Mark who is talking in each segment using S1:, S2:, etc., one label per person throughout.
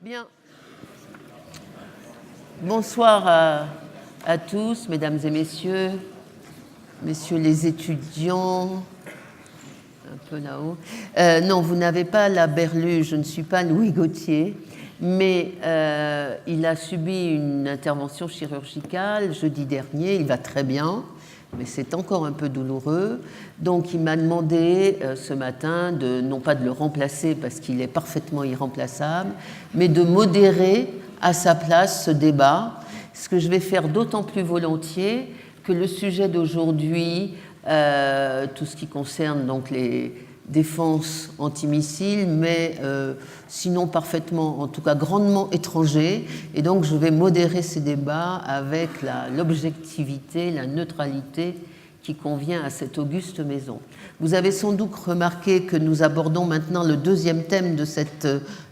S1: Bien. Bonsoir à tous, mesdames et messieurs, messieurs les étudiants, un peu là-haut. Non, vous n'avez pas la berlue, je ne suis pas Louis Gauthier, mais il a subi une intervention chirurgicale jeudi dernier, il va très bien, mais c'est encore un peu douloureux. Donc il m'a demandé ce matin, non pas de le remplacer parce qu'il est parfaitement irremplaçable, mais de modérer à sa place ce débat, ce que je vais faire d'autant plus volontiers que le sujet d'aujourd'hui, tout ce qui concerne donc les défenses antimissiles, mais sinon parfaitement, en tout cas grandement étranger. Et donc je vais modérer ces débats avec l'objectivité, la neutralité qui convient à cette auguste maison. Vous avez sans doute remarqué que nous abordons maintenant le deuxième thème de cette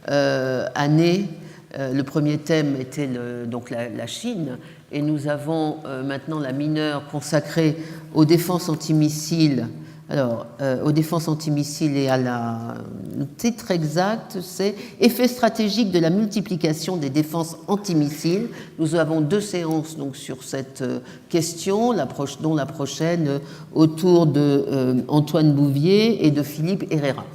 S1: année. Le premier thème était donc la Chine, et nous avons maintenant la mineure consacrée aux défenses antimissiles. Alors, aux défenses antimissiles et le titre exact, c'est « Effet stratégique de la multiplication des défenses antimissiles ». Nous avons 2 séances donc, sur cette question, dont la prochaine autour d'Antoine Bouvier et de Philippe Herrera.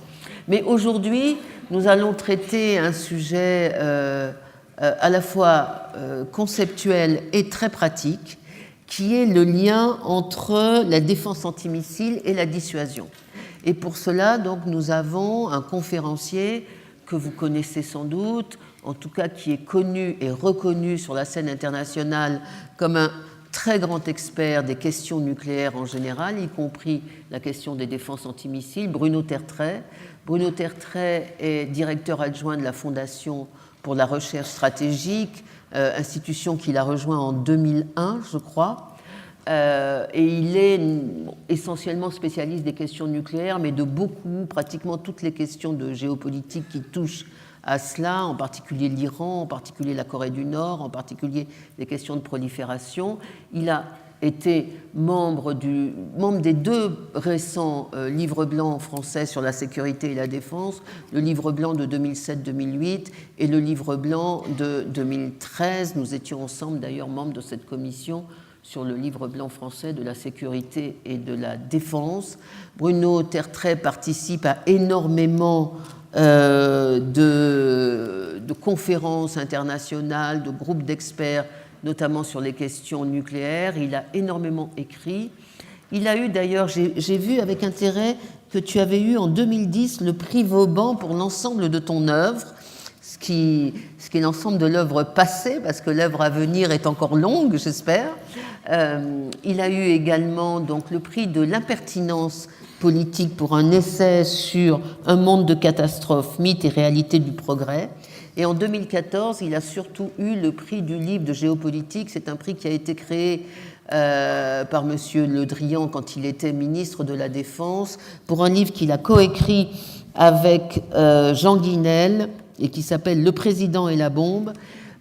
S1: Mais aujourd'hui, nous allons traiter un sujet à la fois conceptuel et très pratique, qui est le lien entre la défense antimissile et la dissuasion. Et pour cela, donc, nous avons un conférencier que vous connaissez sans doute, en tout cas qui est connu et reconnu sur la scène internationale comme un très grand expert des questions nucléaires en général, y compris la question des défenses antimissiles, Bruno Tertrais. Bruno Tertrais est directeur adjoint de la Fondation pour la recherche stratégique, institution qu'il a rejoint en 2001, je crois. Et il est essentiellement spécialiste des questions nucléaires, mais de pratiquement toutes les questions de géopolitique qui touchent à cela, en particulier l'Iran, en particulier la Corée du Nord, en particulier les questions de prolifération. Il a été membre des 2 récents livres blancs français sur la sécurité et la défense, le livre blanc de 2007-2008 et le livre blanc de 2013. Nous étions ensemble d'ailleurs membres de cette commission sur le livre blanc français de la sécurité et de la défense. Bruno Tertrais participe à énormément de conférences internationales, de groupes d'experts, notamment sur les questions nucléaires. Il a énormément écrit. Il a eu d'ailleurs, j'ai vu avec intérêt que tu avais eu en 2010 le prix Vauban pour l'ensemble de ton œuvre, ce qui est l'ensemble de l'œuvre passée, parce que l'œuvre à venir est encore longue, j'espère. Il a eu également donc, le prix de l'impertinence politique pour un essai sur un monde de catastrophes, mythes et réalités du progrès. Et en 2014, il a surtout eu le prix du livre de géopolitique. C'est un prix qui a été créé par M. Le Drian quand il était ministre de la Défense pour un livre qu'il a coécrit avec Jean Guinel et qui s'appelle « Le président et la bombe ».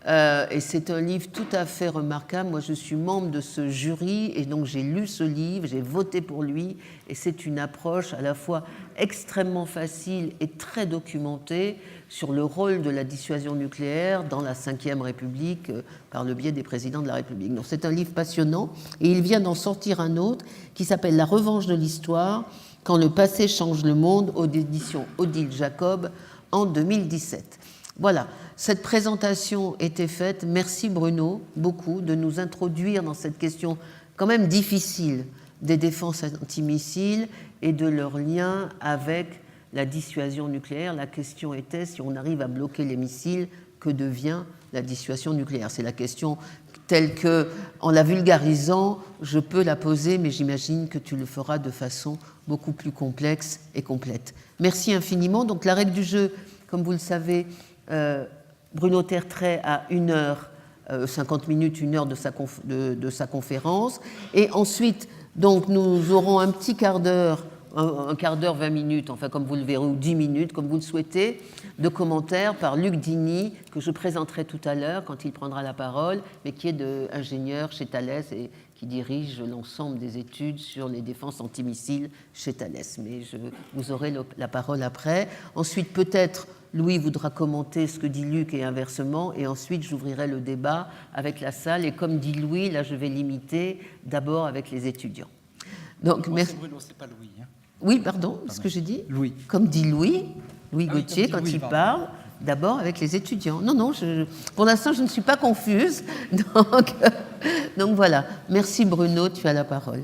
S1: Et c'est un livre tout à fait remarquable. Moi, je suis membre de ce jury et donc j'ai lu ce livre, j'ai voté pour lui. Et c'est une approche à la fois extrêmement facile et très documentée sur le rôle de la dissuasion nucléaire dans la Ve République par le biais des présidents de la République. Donc c'est un livre passionnant et il vient d'en sortir un autre qui s'appelle « La revanche de l'histoire, quand le passé change le monde » aux éditions Odile Jacob en 2017. Voilà, cette présentation était faite. Merci Bruno, beaucoup, de nous introduire dans cette question quand même difficile des défenses antimissiles et de leur lien avec la dissuasion nucléaire. La question était, si on arrive à bloquer les missiles, que devient la dissuasion nucléaire? C'est la question telle que, en la vulgarisant, je peux la poser, mais j'imagine que tu le feras de façon beaucoup plus complexe et complète. Merci infiniment. Donc la règle du jeu, comme vous le savez, Bruno Tertrais a 1 heure, 50 minutes, 1 heure de sa conférence. Et ensuite, donc, nous aurons un petit quart d'heure, un quart d'heure, 20 minutes, enfin comme vous le verrez, ou 10 minutes, comme vous le souhaitez, de commentaires par Luc Dini, que je présenterai tout à l'heure quand il prendra la parole, mais qui est ingénieur chez Thales et qui dirige l'ensemble des études sur les défenses antimissiles chez Thales. Mais vous aurez la parole après. Ensuite, peut-être Louis voudra commenter ce que dit Luc et inversement, et ensuite j'ouvrirai le débat avec la salle. Et comme dit Louis, là je vais limiter d'abord avec les étudiants. Donc, merci.
S2: Bruno, c'est pas Louis. Hein.
S1: Oui, pardon, ce que j'ai dit.
S2: Louis.
S1: Comme dit Louis Gauthier, quand il parle, d'abord avec les étudiants. Non, pour l'instant, je ne suis pas confuse. Donc voilà. Merci Bruno, tu as la parole.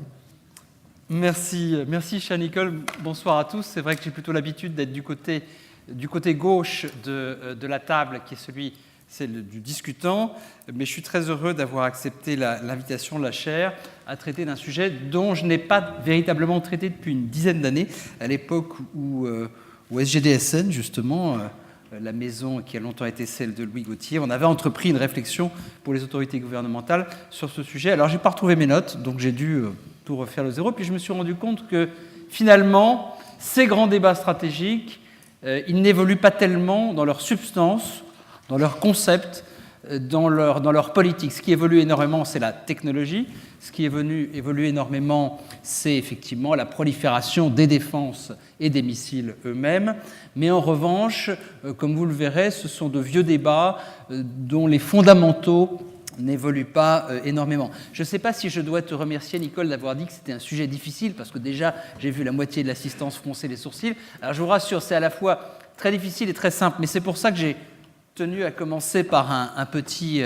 S2: Merci chère Nicole. Bonsoir à tous. C'est vrai que j'ai plutôt l'habitude d'être du côté gauche de la table, qui est celle du discutant, mais je suis très heureux d'avoir accepté l'invitation de la chaire à traiter d'un sujet dont je n'ai pas véritablement traité depuis une dizaine d'années, à l'époque où SGDSN, justement, la maison qui a longtemps été celle de Louis Gauthier, on avait entrepris une réflexion pour les autorités gouvernementales sur ce sujet. Alors, je n'ai pas retrouvé mes notes, donc j'ai dû tout refaire de zéro, puis je me suis rendu compte que, finalement, ces grands débats stratégiques, ils n'évoluent pas tellement dans leur substance, dans leur concept, dans leur politique. Ce qui évolue énormément, c'est la technologie. Ce qui évolue énormément, c'est effectivement la prolifération des défenses et des missiles eux-mêmes. Mais en revanche, comme vous le verrez, ce sont de vieux débats dont les fondamentaux n'évoluent pas énormément. Je ne sais pas si je dois te remercier, Nicole, d'avoir dit que c'était un sujet difficile, parce que déjà, j'ai vu la moitié de l'assistance froncer les sourcils. Alors, je vous rassure, c'est à la fois très difficile et très simple, mais c'est pour ça que j'ai tenu à commencer par un petit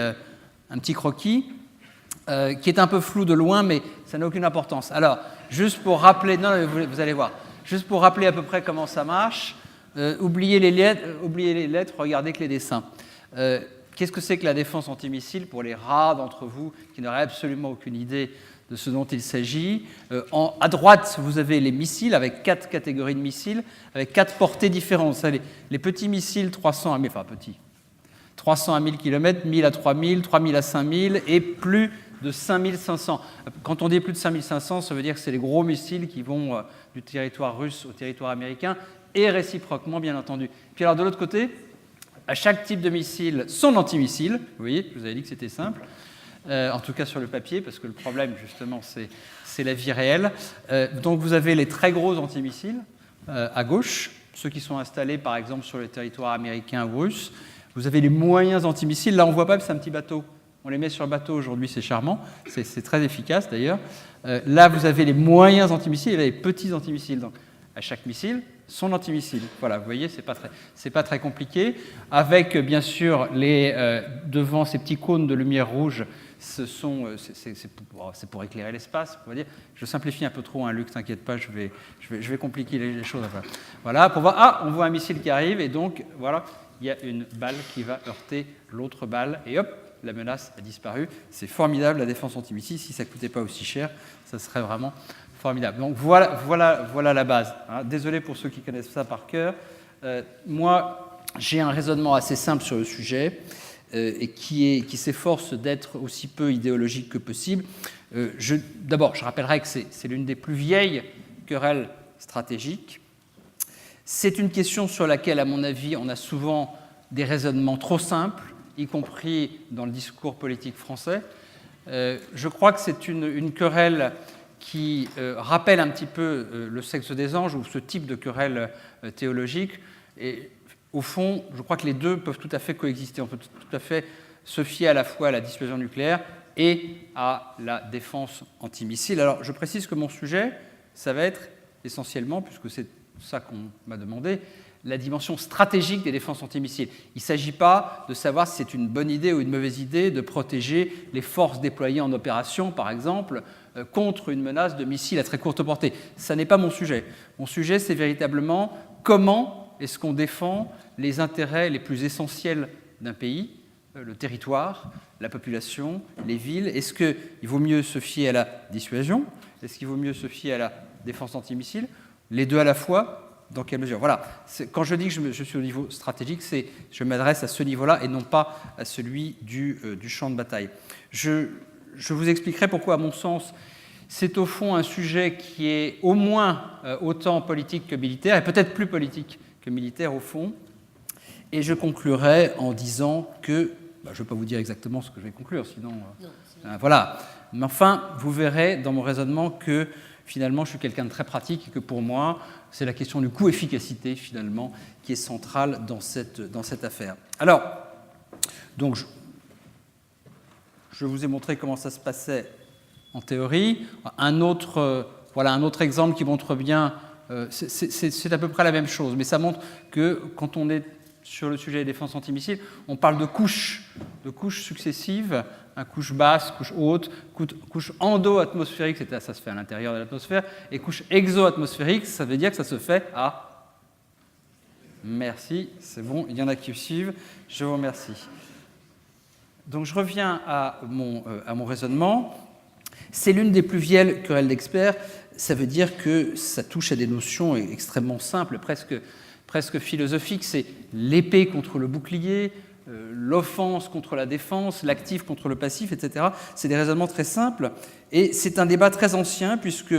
S2: croquis qui est un peu flou de loin, mais ça n'a aucune importance. Alors, juste pour rappeler, non, vous allez voir, juste pour rappeler à peu près comment ça marche, oubliez les lettres, regardez que les dessins. Qu'est-ce que c'est que la défense antimissile pour les rares d'entre vous qui n'auraient absolument aucune idée de ce dont il s'agit? À droite, vous avez les missiles avec 4 catégories de missiles, avec 4 portées différentes. Ça, les petits missiles 300 à 1000, enfin petits, 300 à 1000 km, 1000 à 3000, 3000 à 5000 et plus de 5500. Quand on dit plus de 5500, ça veut dire que c'est les gros missiles qui vont du territoire russe au territoire américain et réciproquement, bien entendu. Puis alors de l'autre côté, à chaque type de missile, son antimissile. Vous voyez, je vous avais dit que c'était simple, en tout cas sur le papier, parce que le problème, justement, c'est la vie réelle. Donc vous avez les très gros antimissiles à gauche, ceux qui sont installés, par exemple, sur le territoire américain ou russe. Vous avez les moyens antimissiles. Là, on ne voit pas, c'est un petit bateau. On les met sur le bateau aujourd'hui, c'est charmant. C'est très efficace, d'ailleurs. Là, vous avez les moyens antimissiles et là, les petits antimissiles. Donc, à chaque missile, son antimissile. Voilà, vous voyez, c'est pas très compliqué. Avec, bien sûr, devant ces petits cônes de lumière rouge, c'est pour éclairer l'espace, on va dire. Je simplifie un peu trop, hein, Luc, t'inquiète pas, je vais compliquer les choses. Voilà, pour voir, on voit un missile qui arrive, et donc, voilà, il y a une balle qui va heurter l'autre balle, et hop, la menace a disparu. C'est formidable, la défense antimissile. Si ça ne coûtait pas aussi cher, ça serait vraiment formidable. Donc voilà la base. Hein. Désolé pour ceux qui connaissent ça par cœur. Moi, j'ai un raisonnement assez simple sur le sujet et qui s'efforce d'être aussi peu idéologique que possible. D'abord, je rappellerai que c'est l'une des plus vieilles querelles stratégiques. C'est une question sur laquelle, à mon avis, on a souvent des raisonnements trop simples, y compris dans le discours politique français. Je crois que c'est une querelle qui rappelle un petit peu le sexe des anges ou ce type de querelle théologique. Et au fond, je crois que les deux peuvent tout à fait coexister. On peut tout à fait se fier à la fois à la dissuasion nucléaire et à la défense antimissile. Alors, je précise que mon sujet, ça va être essentiellement, puisque c'est ça qu'on m'a demandé, la dimension stratégique des défenses antimissiles. Il ne s'agit pas de savoir si c'est une bonne idée ou une mauvaise idée de protéger les forces déployées en opération, par exemple, contre une menace de missiles à très courte portée. Ça n'est pas mon sujet. Mon sujet, c'est véritablement comment est-ce qu'on défend les intérêts les plus essentiels d'un pays, le territoire, la population, les villes. Est-ce qu'il vaut mieux se fier à la dissuasion? Est-ce qu'il vaut mieux se fier à la défense antimissile? Les deux à la fois? Dans quelle mesure? Voilà. Quand je dis que je suis au niveau stratégique, je m'adresse à ce niveau-là et non pas à celui du champ de bataille. Je vous expliquerai pourquoi, à mon sens, c'est au fond un sujet qui est au moins autant politique que militaire, et peut-être plus politique que militaire au fond. Et je conclurai en disant que, je ne vais pas vous dire exactement ce que je vais conclure, sinon... voilà. Mais enfin, vous verrez dans mon raisonnement que finalement, je suis quelqu'un de très pratique et que pour moi, c'est la question du coût-efficacité, finalement, qui est centrale dans cette affaire. Alors, donc, je vous ai montré comment ça se passait en théorie. Un autre exemple qui montre bien, c'est à peu près la même chose, mais ça montre que quand on est sur le sujet des défenses antimissiles, on parle de couches successives, couche basse, couche haute, couche endo-atmosphérique, ça se fait à l'intérieur de l'atmosphère, et couche exo-atmosphérique, ça veut dire que ça se fait à... Merci, c'est bon, il y en a qui suivent, je vous remercie. Donc je reviens à mon raisonnement. C'est l'une des plus vieilles querelles d'experts. Ça veut dire que ça touche à des notions extrêmement simples, presque philosophiques. C'est l'épée contre le bouclier, l'offense contre la défense, l'actif contre le passif, etc. C'est des raisonnements très simples. Et c'est un débat très ancien, puisque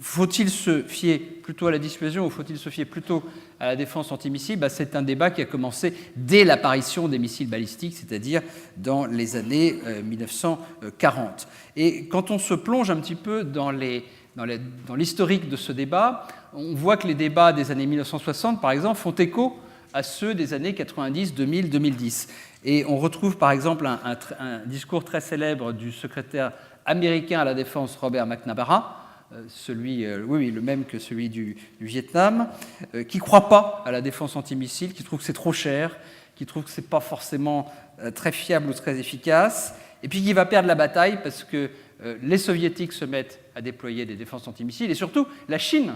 S2: faut-il se fier plutôt à la dissuasion ou faut-il se fier plutôt à la défense antimissile ? C'est un débat qui a commencé dès l'apparition des missiles balistiques, c'est-à-dire dans les années 1940. Et quand on se plonge un petit peu dans l'historique de ce débat, on voit que les débats des années 1960, par exemple, font écho à ceux des années 90, 2000, 2010. Et on retrouve, par exemple, un discours très célèbre du secrétaire américain à la défense, Robert McNamara, le même que celui du Vietnam, qui ne croit pas à la défense antimissile, qui trouve que c'est trop cher, qui trouve que ce n'est pas forcément très fiable ou très efficace, et puis qui va perdre la bataille parce que les Soviétiques se mettent à déployer des défenses antimissiles, et surtout la Chine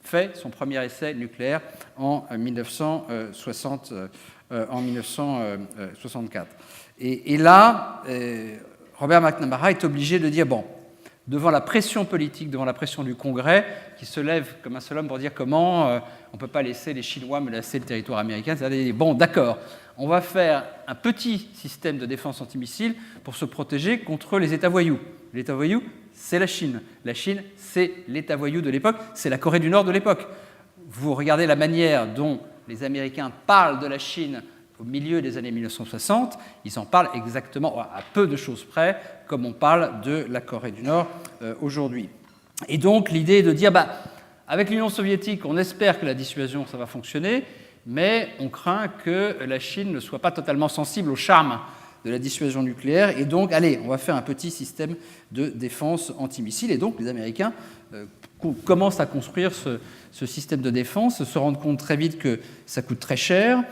S2: fait son premier essai nucléaire en 1964. Et là, Robert McNamara est obligé de dire, bon, devant la pression politique, devant la pression du Congrès, qui se lève comme un seul homme pour dire comment on ne peut pas laisser les Chinois menacer le territoire américain. C'est-à-dire, bon, d'accord, on va faire un petit système de défense antimissile pour se protéger contre les États voyous. L'État voyou, c'est la Chine. La Chine, c'est l'État voyou de l'époque, c'est la Corée du Nord de l'époque. Vous regardez la manière dont les Américains parlent de la Chine au milieu des années 1960, ils en parlent exactement à peu de choses près, comme on parle de la Corée du Nord aujourd'hui. Et donc l'idée est de dire, avec l'Union soviétique, on espère que la dissuasion, ça va fonctionner, mais on craint que la Chine ne soit pas totalement sensible au charme de la dissuasion nucléaire, et donc, allez, on va faire un petit système de défense antimissile, et donc les Américains commencent à construire ce système de défense, se rendent compte très vite que ça coûte très cher,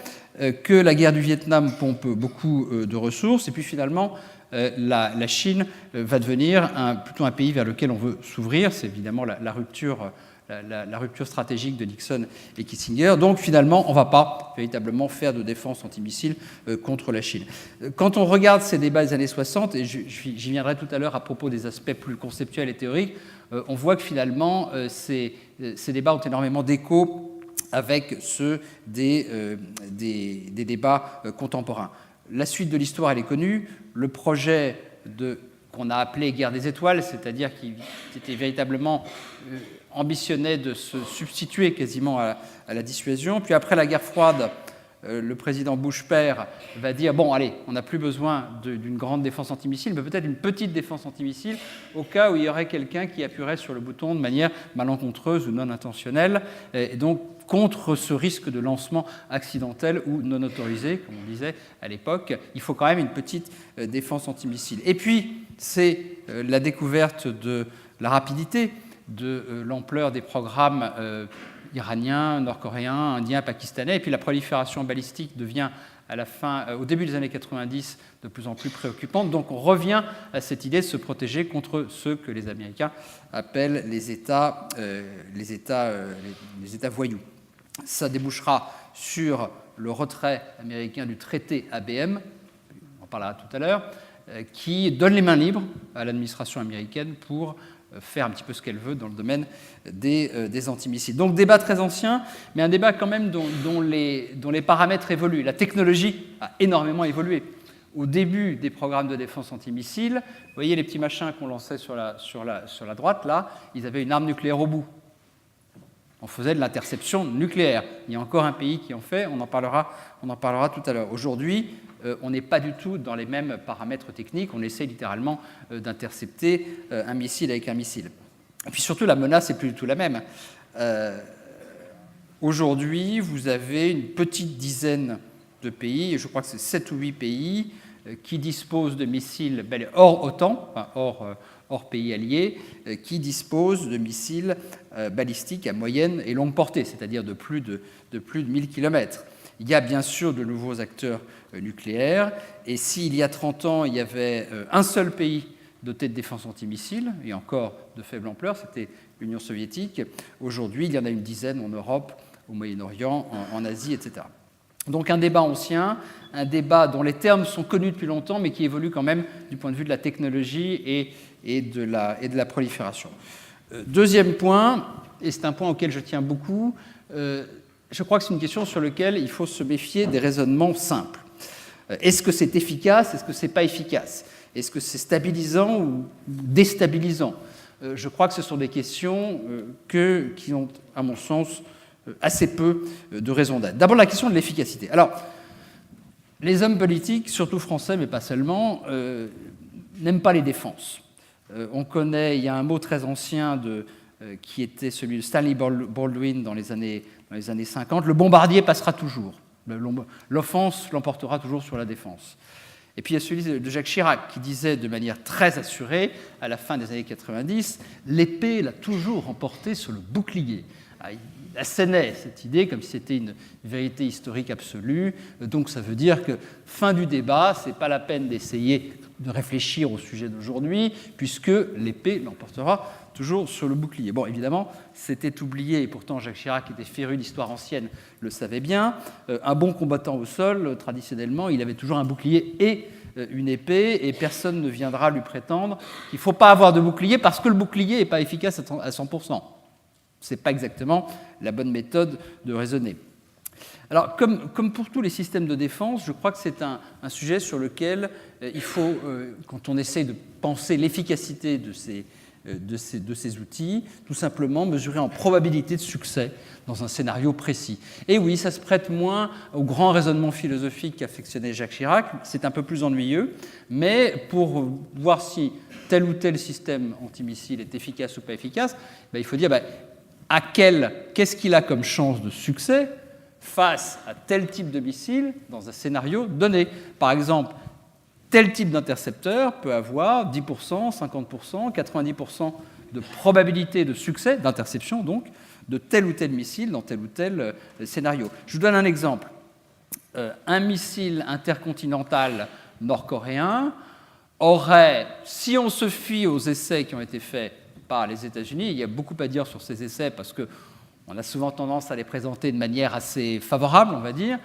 S2: que la guerre du Vietnam pompe beaucoup de ressources, et puis finalement, la Chine va devenir plutôt un pays vers lequel on veut s'ouvrir. C'est évidemment la rupture stratégique de Nixon et Kissinger. Donc finalement, on ne va pas véritablement faire de défense antimissile contre la Chine. Quand on regarde ces débats des années 60, et j'y viendrai tout à l'heure à propos des aspects plus conceptuels et théoriques, on voit que finalement, ces débats ont énormément d'écho avec ceux des débats contemporains. La suite de l'histoire, elle est connue. Le projet qu'on a appelé guerre des étoiles, c'est-à-dire qui était véritablement ambitionnait de se substituer quasiment à la dissuasion. Puis après la guerre froide, le président Bush père va dire, bon, allez, on n'a plus besoin d'une grande défense antimissile, mais peut-être une petite défense antimissile, au cas où il y aurait quelqu'un qui appuierait sur le bouton de manière malencontreuse ou non intentionnelle, et donc contre ce risque de lancement accidentel ou non autorisé, comme on disait à l'époque, il faut quand même une petite défense antimissile. Et puis, c'est la découverte de la rapidité, de l'ampleur des programmes iraniens, nord-coréens, indiens, pakistanais, et puis la prolifération balistique devient au début des années 90 de plus en plus préoccupante. Donc on revient à cette idée de se protéger contre ceux que les Américains appellent les États voyous. Ça débouchera sur le retrait américain du traité ABM, on en parlera tout à l'heure, qui donne les mains libres à l'administration américaine pour faire un petit peu ce qu'elle veut dans le domaine des antimissiles. Donc débat très ancien, mais un débat quand même dont les paramètres évoluent. La technologie a énormément évolué. Au début des programmes de défense antimissiles, vous voyez les petits machins qu'on lançait sur la droite, là, ils avaient une arme nucléaire au bout. On faisait de l'interception nucléaire. Il y a encore un pays qui en fait, on en parlera tout à l'heure. Aujourd'hui, on n'est pas du tout dans les mêmes paramètres techniques, on essaie littéralement d'intercepter un missile avec un missile. Et puis surtout, la menace n'est plus du tout la même. Aujourd'hui, vous avez une petite dizaine de pays, je crois que c'est 7 ou 8 pays, qui disposent de missiles hors OTAN, enfin hors pays alliés, qui disposent de missiles balistiques à moyenne et longue portée, c'est-à-dire de plus de 1000 km. Il y a bien sûr de nouveaux acteurs nucléaires, et s'il y a 30 ans, il y avait un seul pays doté de défense antimissile, et encore de faible ampleur, c'était l'Union soviétique. Aujourd'hui, il y en a une dizaine en Europe, au Moyen-Orient, en Asie, etc. Donc un débat ancien, un débat dont les termes sont connus depuis longtemps, mais qui évolue quand même du point de vue de la technologie et de la prolifération. Deuxième point, et c'est un point auquel je tiens beaucoup, je crois que c'est une question sur laquelle il faut se méfier des raisonnements simples. Est-ce que c'est efficace? Est-ce que c'est pas efficace? Est-ce que c'est stabilisant ou déstabilisant? Je crois que ce sont des questions qui ont, à mon sens, assez peu de raison d'être. D'abord, la question de l'efficacité. Alors, les hommes politiques, surtout français, mais pas seulement, n'aiment pas les défenses. On connaît, il y a un mot très ancien qui était celui de Stanley Baldwin dans les années 50, le bombardier passera toujours. L'offense l'emportera toujours sur la défense. Et puis il y a celui de Jacques Chirac qui disait de manière très assurée, à la fin des années 90, l'épée l'a toujours emporté sur le bouclier. Il assénait cette idée comme si c'était une vérité historique absolue. Donc ça veut dire que fin du débat, ce n'est pas la peine d'essayer de réfléchir au sujet d'aujourd'hui, puisque l'épée l'emportera toujours sur le bouclier. Bon, évidemment, c'était oublié, et pourtant Jacques Chirac, qui était féru d'histoire ancienne, le savait bien. Un bon combattant au sol, traditionnellement, il avait toujours un bouclier et une épée, et personne ne viendra lui prétendre qu'il ne faut pas avoir de bouclier parce que le bouclier n'est pas efficace à 100%. Ce n'est pas exactement la bonne méthode de raisonner. Alors, comme pour tous les systèmes de défense, je crois que c'est un sujet sur lequel il faut, quand on essaie de penser l'efficacité de ces outils, tout simplement mesurer en probabilité de succès dans un scénario précis. Et oui, ça se prête moins au grand raisonnement philosophique qu'affectionnait Jacques Chirac, c'est un peu plus ennuyeux, mais pour voir si tel ou tel système antimissile est efficace ou pas efficace, il faut dire qu'est-ce qu'il a comme chance de succès face à tel type de missile dans un scénario donné. Par exemple, tel type d'intercepteur peut avoir 10%, 50%, 90% de probabilité de succès, d'interception donc, de tel ou tel missile dans tel ou tel scénario. Je vous donne un exemple. Un missile intercontinental nord-coréen aurait, si on se fie aux essais qui ont été faits par les États-Unis, il y a beaucoup à dire sur ces essais parce qu'on a souvent tendance à les présenter de manière assez favorable, on va dire.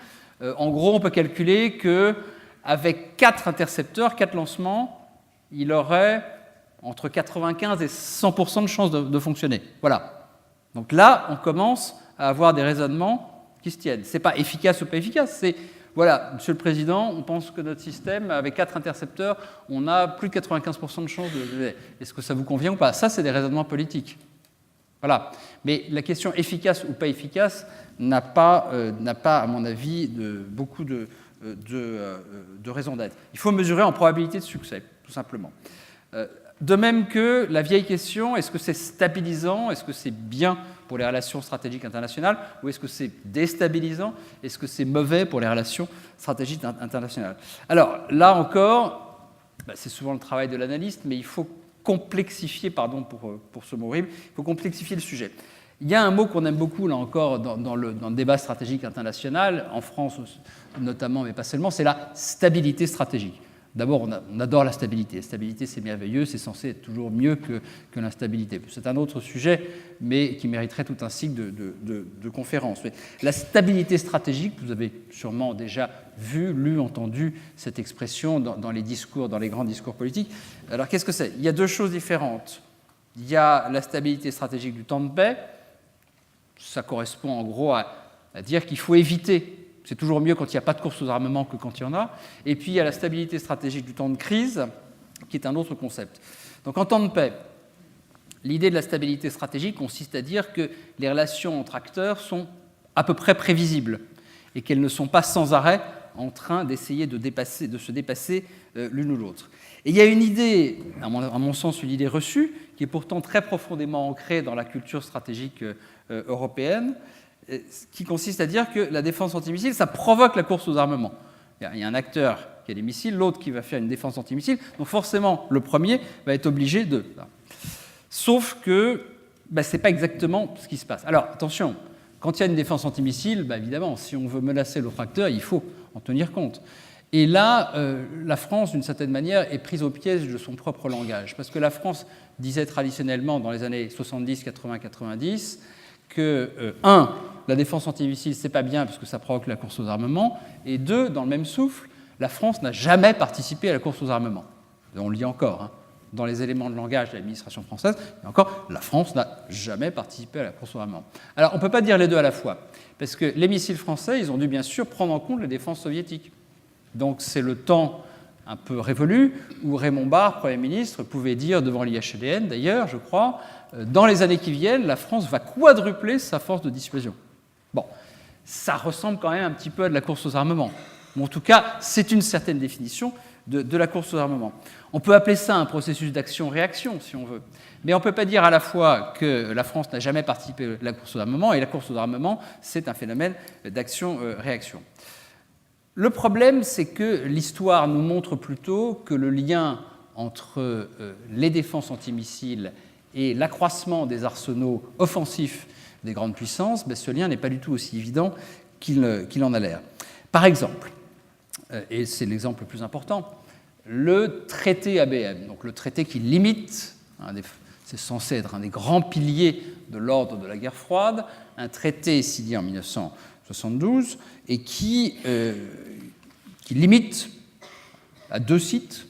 S2: En gros, on peut calculer qu'avec 4 intercepteurs, 4 lancements, il aurait entre 95 et 100% de chances de fonctionner. Voilà. Donc là, on commence à avoir des raisonnements qui se tiennent. Ce n'est pas efficace ou pas efficace, c'est, voilà, Monsieur le Président, on pense que notre système, avec 4 intercepteurs, on a plus de 95% de chances de... Est-ce que ça vous convient ou pas? Ça, c'est des raisonnements politiques. Voilà. Mais la question efficace ou pas efficace n'a pas, à mon avis, beaucoup de raison d'être. Il faut mesurer en probabilité de succès, tout simplement. De même que la vieille question, est-ce que c'est stabilisant, est-ce que c'est bien pour les relations stratégiques internationales, ou est-ce que c'est déstabilisant, est-ce que c'est mauvais pour les relations stratégiques internationales? Alors, là encore, c'est souvent le travail de l'analyste, mais il faut complexifier, pardon pour ce mot horrible, il faut complexifier le sujet. Il y a un mot qu'on aime beaucoup, là encore, dans le débat stratégique international, en France notamment, mais pas seulement, c'est la stabilité stratégique. D'abord, on adore la stabilité. La stabilité, c'est merveilleux, c'est censé être toujours mieux que l'instabilité. C'est un autre sujet, mais qui mériterait tout un cycle de conférences. Mais la stabilité stratégique, vous avez sûrement déjà vu, lu, entendu cette expression dans les discours, dans les grands discours politiques. Alors, qu'est-ce que c'est? Il y a deux choses différentes. Il y a la stabilité stratégique du temps de paix. Ça correspond en gros à dire qu'il faut éviter. C'est toujours mieux quand il n'y a pas de course aux armements que quand il y en a. Et puis, il y a la stabilité stratégique du temps de crise, qui est un autre concept. Donc, en temps de paix, l'idée de la stabilité stratégique consiste à dire que les relations entre acteurs sont à peu près prévisibles et qu'elles ne sont pas sans arrêt en train d'essayer de se dépasser l'une ou l'autre. Et il y a une idée, à mon sens, une idée reçue, qui est pourtant très profondément ancrée dans la culture stratégique européenne, qui consiste à dire que la défense antimissile, ça provoque la course aux armements. Il y a un acteur qui a des missiles, l'autre qui va faire une défense antimissile, donc forcément, le premier va être obligé de... Sauf que ce n'est pas exactement ce qui se passe. Alors, attention, quand il y a une défense antimissile, évidemment, si on veut menacer l'autre acteur, il faut en tenir compte. Et là, la France, d'une certaine manière, est prise au piège de son propre langage. Parce que la France disait traditionnellement, dans les années 70, 80, 90, que, la défense antimissile, c'est pas bien parce que ça provoque la course aux armements, et 2, dans le même souffle, la France n'a jamais participé à la course aux armements. On le dit encore, dans les éléments de langage de l'administration française, et encore, la France n'a jamais participé à la course aux armements. Alors, on ne peut pas dire les deux à la fois, parce que les missiles français, ils ont dû bien sûr prendre en compte les défenses soviétiques. Donc, c'est le temps un peu révolu où Raymond Barre, Premier ministre, pouvait dire devant l'IHEDN, d'ailleurs, je crois, dans les années qui viennent, la France va quadrupler sa force de dissuasion. Bon, ça ressemble quand même un petit peu à de la course aux armements. Ou en tout cas, c'est une certaine définition de la course aux armements. On peut appeler ça un processus d'action-réaction, si on veut. Mais on ne peut pas dire à la fois que la France n'a jamais participé à la course aux armements, et la course aux armements, c'est un phénomène d'action-réaction. Le problème, c'est que l'histoire nous montre plutôt que le lien entre les défenses antimissiles et l'accroissement des arsenaux offensifs des grandes puissances, ce lien n'est pas du tout aussi évident qu'il en a l'air. Par exemple, et c'est l'exemple le plus important, le traité ABM, donc le traité qui limite, c'est censé être un des grands piliers de l'ordre de la guerre froide, un traité signé en 1972 et qui limite à 2 sites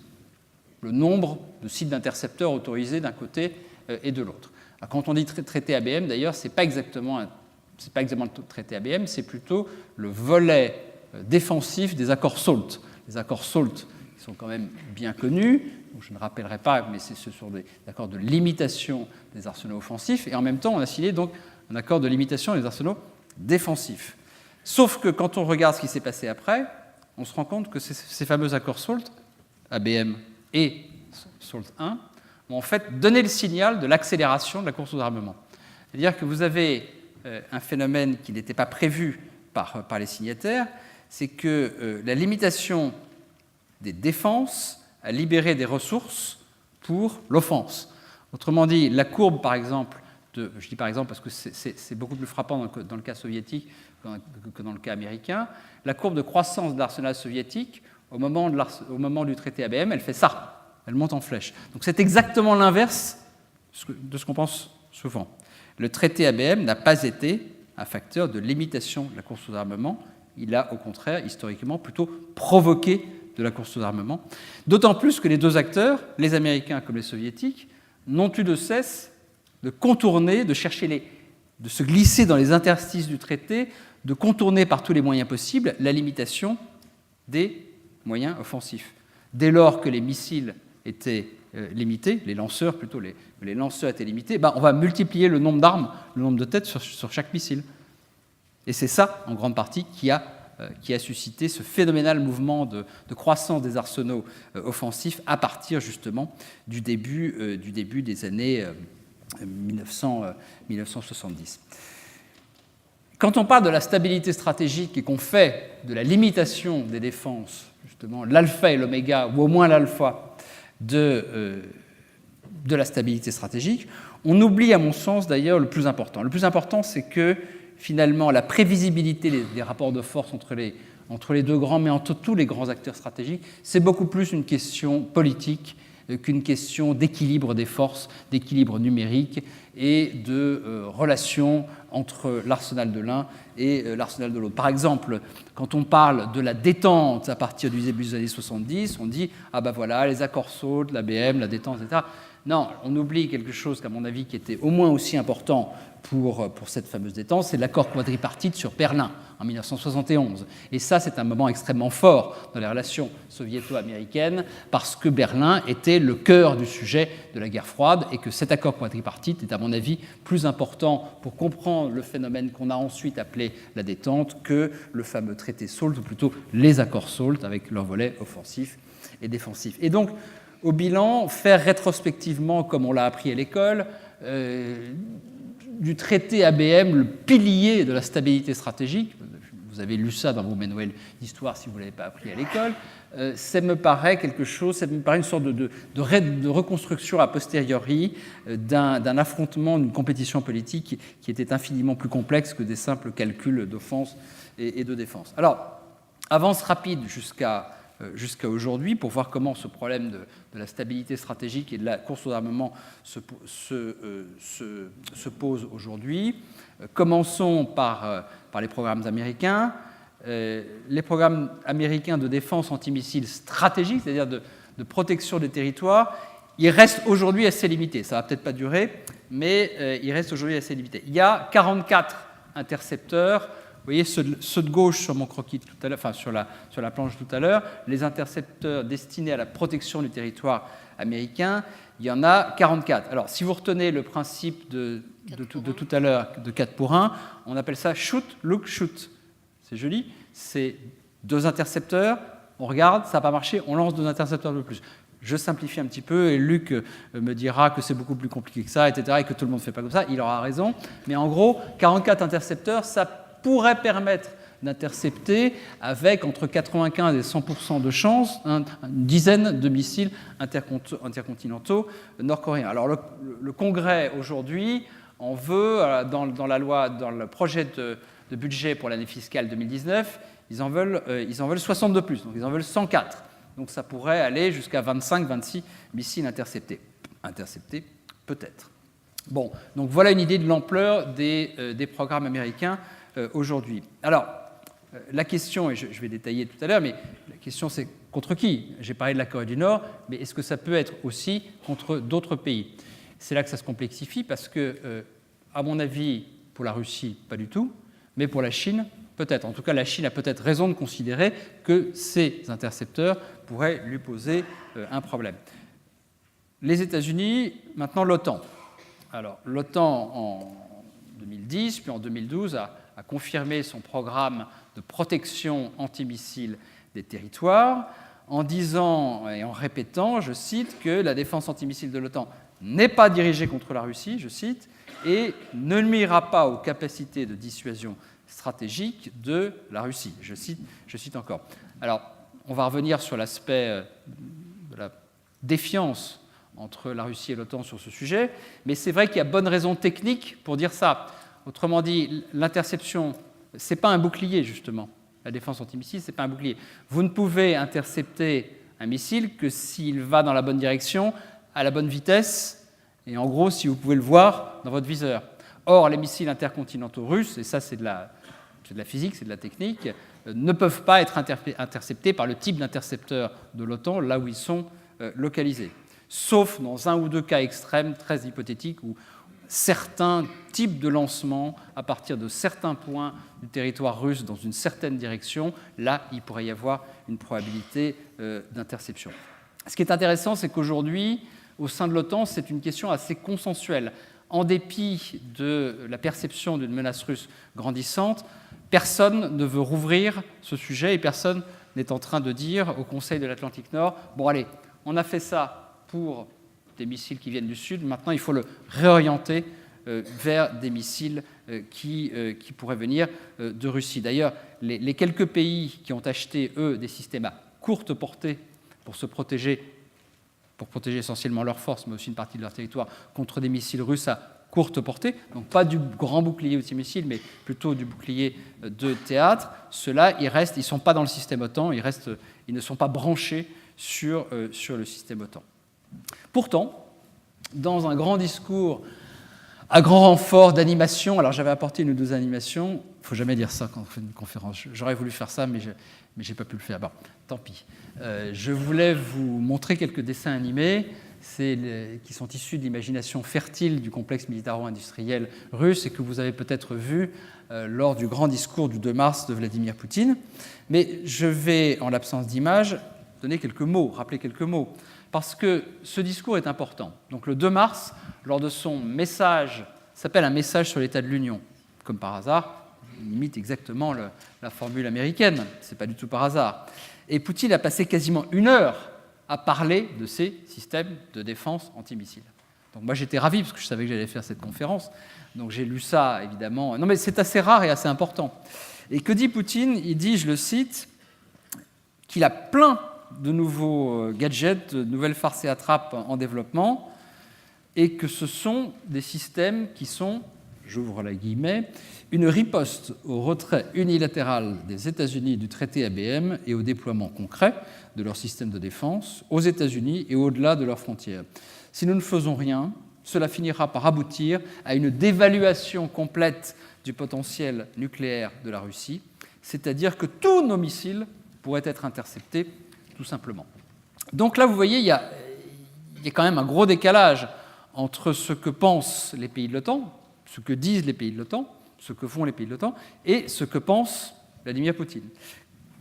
S2: le nombre de sites d'intercepteurs autorisés d'un côté et de l'autre. Quand on dit traité ABM, d'ailleurs, ce n'est pas exactement le traité ABM, c'est plutôt le volet défensif des accords SALT. Les accords SALT sont quand même bien connus, donc je ne rappellerai pas, mais ce sont des accords de limitation des arsenaux offensifs, et en même temps, on a signé donc un accord de limitation des arsenaux défensifs. Sauf que quand on regarde ce qui s'est passé après, on se rend compte que ces fameux accords SALT, ABM et SALT 1, ont en fait donné le signal de l'accélération de la course aux armements. C'est-à-dire que vous avez un phénomène qui n'était pas prévu par les signataires, c'est que la limitation des défenses a libéré des ressources pour l'offense. Autrement dit, la courbe, par exemple, je dis par exemple parce que c'est beaucoup plus frappant dans le cas soviétique que dans le cas américain, la courbe de croissance de l'arsenal soviétique, au moment du traité ABM, elle fait ça. Elle monte en flèche. Donc c'est exactement l'inverse de ce qu'on pense souvent. Le traité ABM n'a pas été un facteur de limitation de la course aux armements. Il a, au contraire, historiquement, plutôt provoqué de la course aux armements. D'autant plus que les deux acteurs, les Américains comme les Soviétiques, n'ont eu de cesse de contourner, de chercher de se glisser dans les interstices du traité, de contourner par tous les moyens possibles la limitation des moyens offensifs. Dès lors que les missiles étaient limités, les lanceurs étaient limités, on va multiplier le nombre d'armes, le nombre de têtes sur chaque missile. Et c'est ça, en grande partie, qui a suscité ce phénoménal mouvement de croissance des arsenaux offensifs à partir justement du début des années 1970. Quand on parle de la stabilité stratégique et qu'on fait de la limitation des défenses, justement, l'alpha et l'oméga, ou au moins l'alpha, de la stabilité stratégique, on oublie, à mon sens, d'ailleurs, le plus important. Le plus important, c'est que, finalement, la prévisibilité des rapports de force entre les deux grands, mais entre tous les grands acteurs stratégiques, c'est beaucoup plus une question politique qu'une question d'équilibre des forces, d'équilibre numérique et de relation entre l'arsenal de l'un et l'arsenal de l'autre. Par exemple, quand on parle de la détente à partir du début des années 70, on dit « Ah ben voilà, les accords SALT, l'ABM, la détente, etc. » Non, on oublie quelque chose qu'à mon avis qui était au moins aussi important pour cette fameuse détente, c'est l'accord quadripartite sur Berlin en 1971. Et ça, c'est un moment extrêmement fort dans les relations soviéto-américaines parce que Berlin était le cœur du sujet de la guerre froide et que cet accord quadripartite est, à mon avis, plus important pour comprendre le phénomène qu'on a ensuite appelé la détente que le fameux traité SALT, ou plutôt les accords SALT avec leurs volets offensifs et défensifs. Et donc, au bilan, faire rétrospectivement, comme on l'a appris à l'école, du traité ABM le pilier de la stabilité stratégique. Vous avez lu ça dans vos manuels d'histoire si vous ne l'avez pas appris à l'école. Ça me paraît quelque chose, ça me paraît une sorte de reconstruction a posteriori d'un affrontement, d'une compétition politique qui était infiniment plus complexe que des simples calculs d'offense et de défense. Alors, avance rapide jusqu'à aujourd'hui pour voir comment ce problème de la stabilité stratégique et de la course aux armements se pose aujourd'hui. Commençons par les programmes américains. Les programmes américains de défense antimissiles stratégiques, c'est-à-dire de protection des territoires, ils restent aujourd'hui assez limités. Ça ne va peut-être pas durer, mais ils restent aujourd'hui assez limités. Il y a 44 intercepteurs. Vous voyez ceux de gauche sur mon croquis tout à l'heure, enfin sur la planche tout à l'heure, les intercepteurs destinés à la protection du territoire américain, il y en a 44. Alors, si vous retenez le principe de tout à l'heure de 4 pour 1, on appelle ça shoot, look, shoot. C'est joli, c'est 2 intercepteurs, on regarde, ça n'a pas marché, on lance 2 intercepteurs de plus. Je simplifie un petit peu et Luc me dira que c'est beaucoup plus compliqué que ça, etc., et que tout le monde ne fait pas comme ça, il aura raison. Mais en gros, 44 intercepteurs, ça pourrait permettre d'intercepter avec entre 95 et 100% de chance une dizaine de missiles intercontinentaux nord-coréens. Alors le Congrès aujourd'hui en veut, dans le projet de budget pour l'année fiscale 2019, ils en veulent 60 de plus, donc ils en veulent 104. Donc ça pourrait aller jusqu'à 25-26 missiles interceptés. Interceptés, peut-être. Bon, donc voilà une idée de l'ampleur des programmes américains aujourd'hui. Alors, la question, et je vais détailler tout à l'heure, mais la question c'est contre qui? J'ai parlé de la Corée du Nord, mais est-ce que ça peut être aussi contre d'autres pays? C'est là que ça se complexifie parce que, à mon avis, pour la Russie, pas du tout, mais pour la Chine, peut-être. En tout cas, la Chine a peut-être raison de considérer que ces intercepteurs pourraient lui poser un problème. Les États-Unis, maintenant l'OTAN. Alors, l'OTAN en 2010, puis en 2012, a confirmé son programme de protection antimissile des territoires en disant et en répétant, je cite, que la défense antimissile de l'OTAN n'est pas dirigée contre la Russie, je cite, et ne nuira pas aux capacités de dissuasion stratégique de la Russie. Je cite encore. Alors, on va revenir sur l'aspect de la défiance entre la Russie et l'OTAN sur ce sujet, mais c'est vrai qu'il y a bonne raison technique pour dire ça. Autrement dit, l'interception, ce n'est pas un bouclier, justement. La défense antimissile, ce n'est pas un bouclier. Vous ne pouvez intercepter un missile que s'il va dans la bonne direction, à la bonne vitesse, et en gros, si vous pouvez le voir dans votre viseur. Or, les missiles intercontinentaux russes, et ça c'est de la physique, c'est de la technique, ne peuvent pas être interceptés par le type d'intercepteur de l'OTAN, là où ils sont localisés. Sauf dans un ou deux cas extrêmes, très hypothétiques, où certains types de lancements à partir de certains points du territoire russe dans une certaine direction, là, il pourrait y avoir une probabilité d'interception. Ce qui est intéressant, c'est qu'aujourd'hui, au sein de l'OTAN, c'est une question assez consensuelle. En dépit de la perception d'une menace russe grandissante, personne ne veut rouvrir ce sujet et personne n'est en train de dire au Conseil de l'Atlantique Nord « Bon, allez, on a fait ça pour des missiles qui viennent du Sud, maintenant il faut le réorienter vers des missiles qui pourraient venir de Russie. » D'ailleurs, les quelques pays qui ont acheté, eux, des systèmes à courte portée pour se protéger, pour protéger essentiellement leurs forces, mais aussi une partie de leur territoire, contre des missiles russes à courte portée, donc pas du grand bouclier antimissile, mais plutôt du bouclier de théâtre, ceux-là, ils ne sont pas dans le système OTAN, ils ne sont pas branchés sur le système OTAN. Pourtant, dans un grand discours à grand renfort d'animation, alors j'avais apporté une ou deux animations, il ne faut jamais dire ça quand on fait une conférence, j'aurais voulu faire ça, mais je n'ai pas pu le faire, bon, tant pis. Je voulais vous montrer quelques dessins animés qui sont issus de l'imagination fertile du complexe militaro-industriel russe et que vous avez peut-être vu lors du grand discours du 2 mars de Vladimir Poutine. Mais je vais, en l'absence d'images, donner quelques mots, rappeler quelques mots, parce que ce discours est important. Donc le 2 mars, lors de son message, s'appelle un message sur l'état de l'Union, comme par hasard, il imite exactement la formule américaine, ce n'est pas du tout par hasard. Et Poutine a passé quasiment 1 heure à parler de ces systèmes de défense antimissiles. Donc moi j'étais ravi parce que je savais que j'allais faire cette conférence. Donc j'ai lu ça, évidemment. Non mais c'est assez rare et assez important. Et que dit Poutine? Il dit, je le cite, qu'il a plein de nouveaux gadgets, de nouvelles farces et attrapes en développement, et que ce sont des systèmes qui sont, j'ouvre la guillemets, une riposte au retrait unilatéral des États-Unis du traité ABM et au déploiement concret de leur système de défense aux États-Unis et au-delà de leurs frontières. Si nous ne faisons rien, cela finira par aboutir à une dévaluation complète du potentiel nucléaire de la Russie, c'est-à-dire que tous nos missiles pourraient être interceptés, tout simplement. Donc là, vous voyez, il y a quand même un gros décalage entre ce que pensent les pays de l'OTAN, ce que disent les pays de l'OTAN, ce que font les pays de l'OTAN, et ce que pense Vladimir Poutine.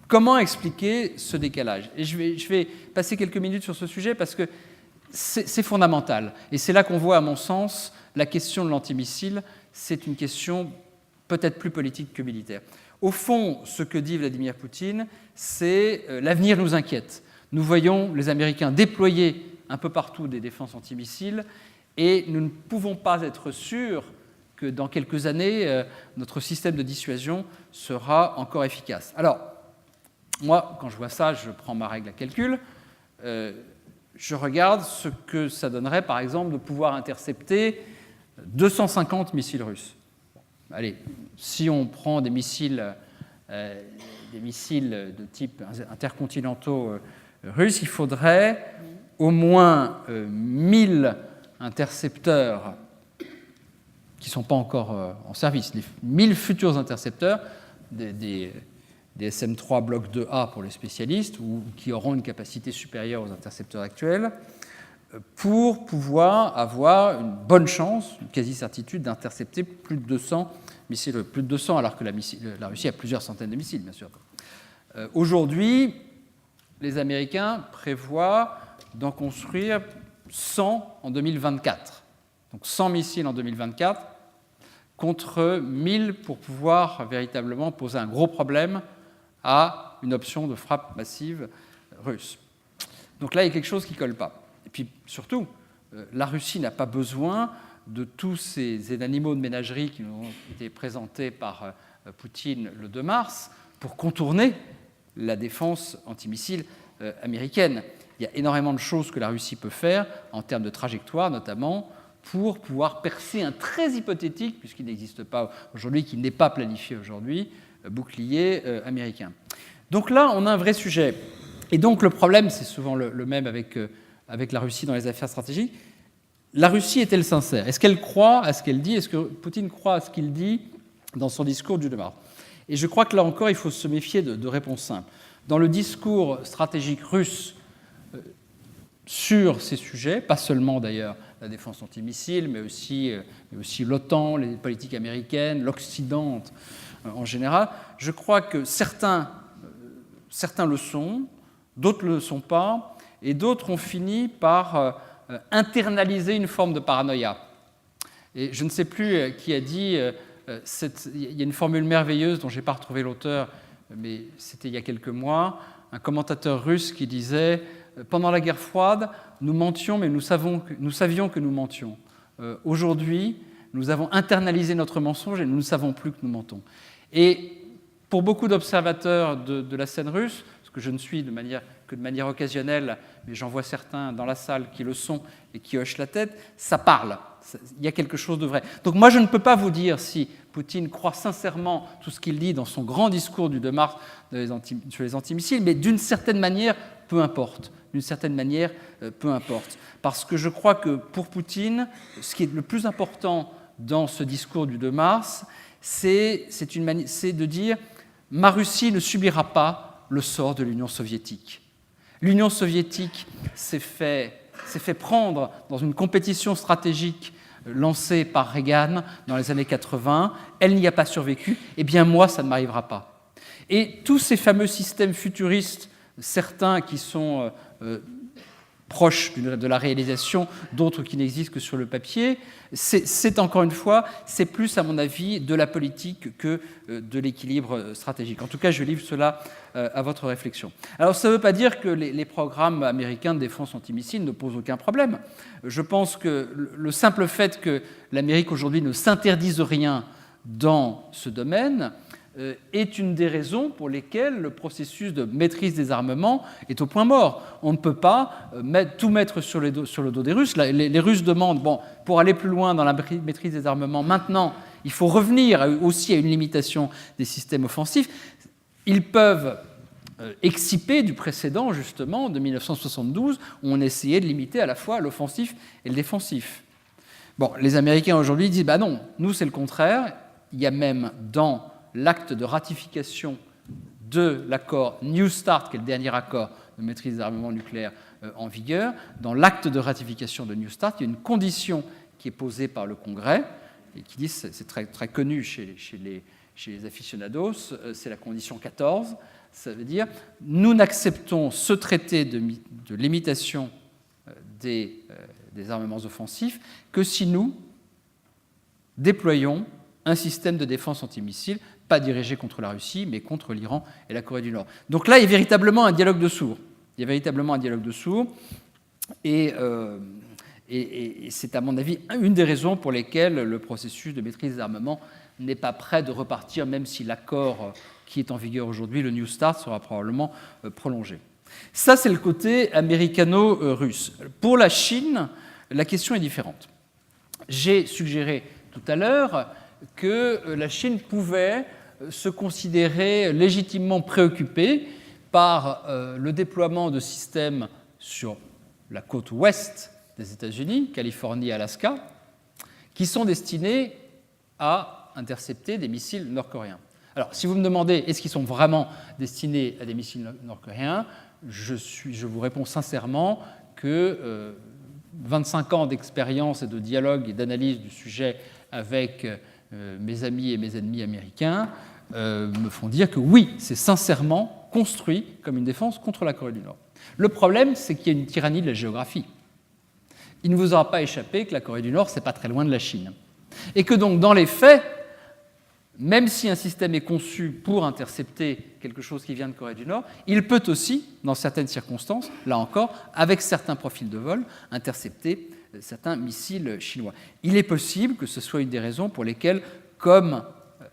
S2: Comment expliquer ce décalage? Et je vais passer quelques minutes sur ce sujet parce que c'est fondamental. Et c'est là qu'on voit, à mon sens, la question de l'antimissile, c'est une question peut-être plus politique que militaire. Au fond, ce que dit Vladimir Poutine, c'est l'avenir nous inquiète. Nous voyons les Américains déployer un peu partout des défenses antimissiles et nous ne pouvons pas être sûrs que dans quelques années, notre système de dissuasion sera encore efficace. Alors, moi, quand je vois ça, je prends ma règle à calcul, je regarde ce que ça donnerait, par exemple, de pouvoir intercepter 250 missiles russes. Allez, si on prend des missiles de type intercontinentaux russes, il faudrait au moins 1000 intercepteurs qui ne sont pas encore en service, 1000 futurs intercepteurs, des SM-3 Bloc 2A pour les spécialistes, ou qui auront une capacité supérieure aux intercepteurs actuels, pour pouvoir avoir une bonne chance, une quasi-certitude d'intercepter plus de 200 missiles, plus de 200, alors que la Russie a plusieurs centaines de missiles, bien sûr. Aujourd'hui, les Américains prévoient d'en construire 100 en 2024. Donc 100 missiles en 2024, contre 1000 pour pouvoir véritablement poser un gros problème à une option de frappe massive russe. Donc là, il y a quelque chose qui ne colle pas. Et puis surtout, la Russie n'a pas besoin de tous ces animaux de ménagerie qui nous ont été présentés par Poutine le 2 mars pour contourner la défense antimissile américaine. Il y a énormément de choses que la Russie peut faire en termes de trajectoire, notamment pour pouvoir percer un très hypothétique, puisqu'il n'existe pas aujourd'hui, qu'il n'est pas planifié aujourd'hui, bouclier américain. Donc là, on a un vrai sujet. Et donc le problème, c'est souvent le même avec la Russie dans les affaires stratégiques. La Russie est-elle sincère? Est-ce qu'elle croit à ce qu'elle dit? Est-ce que Poutine croit à ce qu'il dit dans son discours du 2 mars? Et je crois que là encore, il faut se méfier de réponses simples. Dans le discours stratégique russe sur ces sujets, pas seulement d'ailleurs la défense antimissile, mais aussi l'OTAN, les politiques américaines, l'Occident en général, je crois que certains le sont, d'autres ne le sont pas, et d'autres ont fini par internaliser une forme de paranoïa. Et je ne sais plus qui a dit, il y a une formule merveilleuse dont je n'ai pas retrouvé l'auteur, mais c'était il y a quelques mois, un commentateur russe qui disait « Pendant la guerre froide, nous mentions, mais nous savions que nous mentions. Aujourd'hui, nous avons internalisé notre mensonge et nous ne savons plus que nous mentons. » Et pour beaucoup d'observateurs de la scène russe, ce que je ne suis que de manière occasionnelle, mais j'en vois certains dans la salle qui le sont et qui hochent la tête, ça parle. Il y a quelque chose de vrai. Donc moi, je ne peux pas vous dire si Poutine croit sincèrement tout ce qu'il dit dans son grand discours du 2 mars sur les antimissiles, mais d'une certaine manière, peu importe. D'une certaine manière, peu importe. Parce que je crois que pour Poutine, ce qui est le plus important dans ce discours du 2 mars, c'est de dire « Ma Russie ne subira pas le sort de l'Union soviétique. L'Union soviétique s'est fait prendre dans une compétition stratégique lancée par Reagan dans les années 80. Elle n'y a pas survécu. Eh bien, moi, ça ne m'arrivera pas. » Et tous ces fameux systèmes futuristes, certains qui sont proches de la réalisation, d'autres qui n'existent que sur le papier. C'est encore une fois, c'est plus à mon avis de la politique que de l'équilibre stratégique. En tout cas, je livre cela à votre réflexion. Alors ça ne veut pas dire que les programmes américains de défense antimissiles ne posent aucun problème. Je pense que le simple fait que l'Amérique aujourd'hui ne s'interdise rien dans ce domaine est une des raisons pour lesquelles le processus de maîtrise des armements est au point mort. On ne peut pas tout mettre sur le dos des Russes. Les Russes demandent, pour aller plus loin dans la maîtrise des armements, maintenant, il faut revenir aussi à une limitation des systèmes offensifs. Ils peuvent exciper du précédent, justement, de 1972, où on essayait de limiter à la fois l'offensif et le défensif. Les Américains aujourd'hui disent, non, nous c'est le contraire. Il y a même dans l'acte de ratification de l'accord New START, qui est le dernier accord de maîtrise des armements nucléaires en vigueur, dans l'acte de ratification de New START, il y a une condition qui est posée par le Congrès, et qui dit, c'est très, très connu chez les aficionados, c'est la condition 14, ça veut dire, nous n'acceptons ce traité de limitation des armements offensifs que si nous déployons un système de défense antimissile, pas dirigé contre la Russie, mais contre l'Iran et la Corée du Nord. Donc là, il y a véritablement un dialogue de sourds. Et c'est, à mon avis, une des raisons pour lesquelles le processus de maîtrise des armements n'est pas prêt de repartir, même si l'accord qui est en vigueur aujourd'hui, le New START, sera probablement prolongé. Ça, c'est le côté américano-russe. Pour la Chine, la question est différente. J'ai suggéré tout à l'heure que la Chine pouvait se considérer légitimement préoccupée par le déploiement de systèmes sur la côte ouest des États-Unis, Californie et Alaska, qui sont destinés à intercepter des missiles nord-coréens. Alors, si vous me demandez est-ce qu'ils sont vraiment destinés à des missiles nord-coréens, je vous réponds sincèrement que 25 ans d'expérience et de dialogue et d'analyse du sujet avec mes amis et mes ennemis américains me font dire que oui, c'est sincèrement construit comme une défense contre la Corée du Nord. Le problème, c'est qu'il y a une tyrannie de la géographie. Il ne vous aura pas échappé que la Corée du Nord, c'est pas très loin de la Chine. Et que donc, dans les faits, même si un système est conçu pour intercepter quelque chose qui vient de Corée du Nord, il peut aussi, dans certaines circonstances, là encore, avec certains profils de vol, intercepter certains missiles chinois. Il est possible que ce soit une des raisons pour lesquelles, comme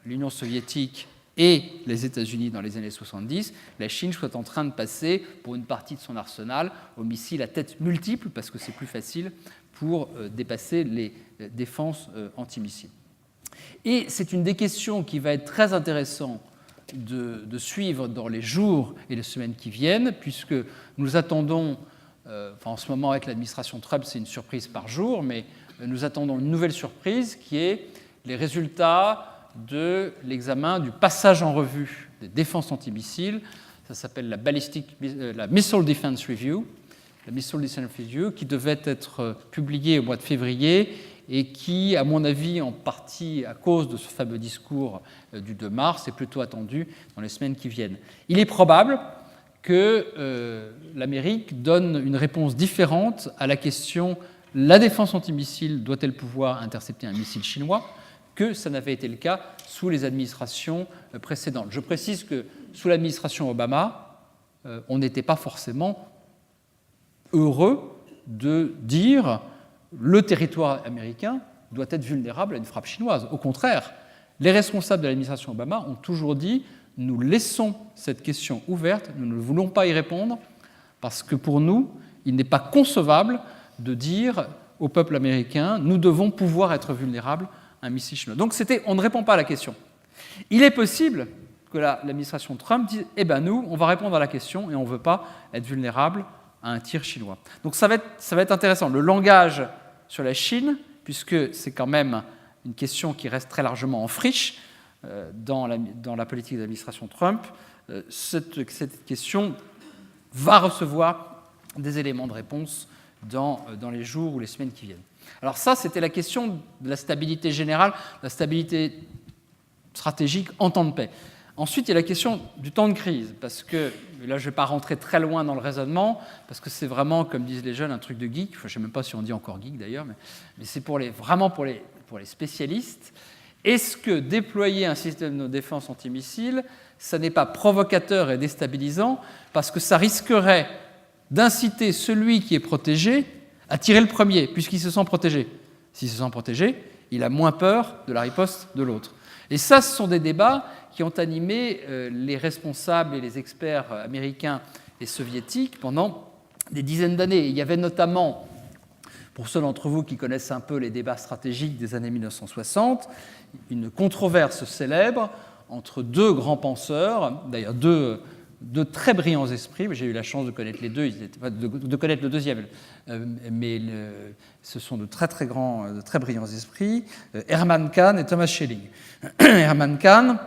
S2: l'Union soviétique et les États-Unis dans les années 70, la Chine soit en train de passer, pour une partie de son arsenal, aux missiles à tête multiple, parce que c'est plus facile pour dépasser les défenses antimissiles. Et c'est une des questions qui va être très intéressante de suivre dans les jours et les semaines qui viennent, puisque nous attendons, en ce moment avec l'administration Trump, c'est une surprise par jour, mais nous attendons une nouvelle surprise qui est les résultats de l'examen du passage en revue des défenses antimissiles. Ça s'appelle la Missile Defense Review, qui devait être publiée au mois de février et qui, à mon avis, en partie à cause de ce fameux discours du 2 mars, est plutôt attendu dans les semaines qui viennent. Il est probable que l'Amérique donne une réponse différente à la question « la défense antimissile doit-elle pouvoir intercepter un missile chinois ?» que ça n'avait été le cas sous les administrations précédentes. Je précise que sous l'administration Obama, on n'était pas forcément heureux de dire le territoire américain doit être vulnérable à une frappe chinoise. Au contraire, les responsables de l'administration Obama ont toujours dit nous laissons cette question ouverte, nous ne voulons pas y répondre, parce que pour nous, il n'est pas concevable de dire au peuple américain nous devons pouvoir être vulnérables à un missile chinois. Donc on ne répond pas à la question. Il est possible que l'administration Trump dise nous, on va répondre à la question et on ne veut pas être vulnérable à un tir chinois. Donc ça va être intéressant. Le langage sur la Chine, puisque c'est quand même une question qui reste très largement en friche dans la politique de l'administration Trump, cette question va recevoir des éléments de réponse dans les jours ou les semaines qui viennent. Alors ça, c'était la question de la stabilité générale, la stabilité stratégique en temps de paix. Ensuite, il y a la question du temps de crise, parce que, là je ne vais pas rentrer très loin dans le raisonnement, parce que c'est vraiment, comme disent les jeunes, un truc de geek, enfin, je ne sais même pas si on dit encore geek d'ailleurs, mais c'est vraiment pour les spécialistes. Est-ce que déployer un système de défense antimissile, ça n'est pas provocateur et déstabilisant, parce que ça risquerait d'inciter celui qui est protégé à tirer le premier, puisqu'il se sent protégé. S'il se sent protégé, il a moins peur de la riposte de l'autre. Et ça, ce sont des débats qui ont animé les responsables et les experts américains et soviétiques pendant des dizaines d'années. Il y avait notamment, pour ceux d'entre vous qui connaissent un peu les débats stratégiques des années 1960, une controverse célèbre entre deux grands penseurs, d'ailleurs deux très brillants esprits, j'ai eu la chance de connaître les deux, de connaître le deuxième, mais ce sont de très brillants esprits, Hermann Kahn et Thomas Schelling. Hermann Kahn,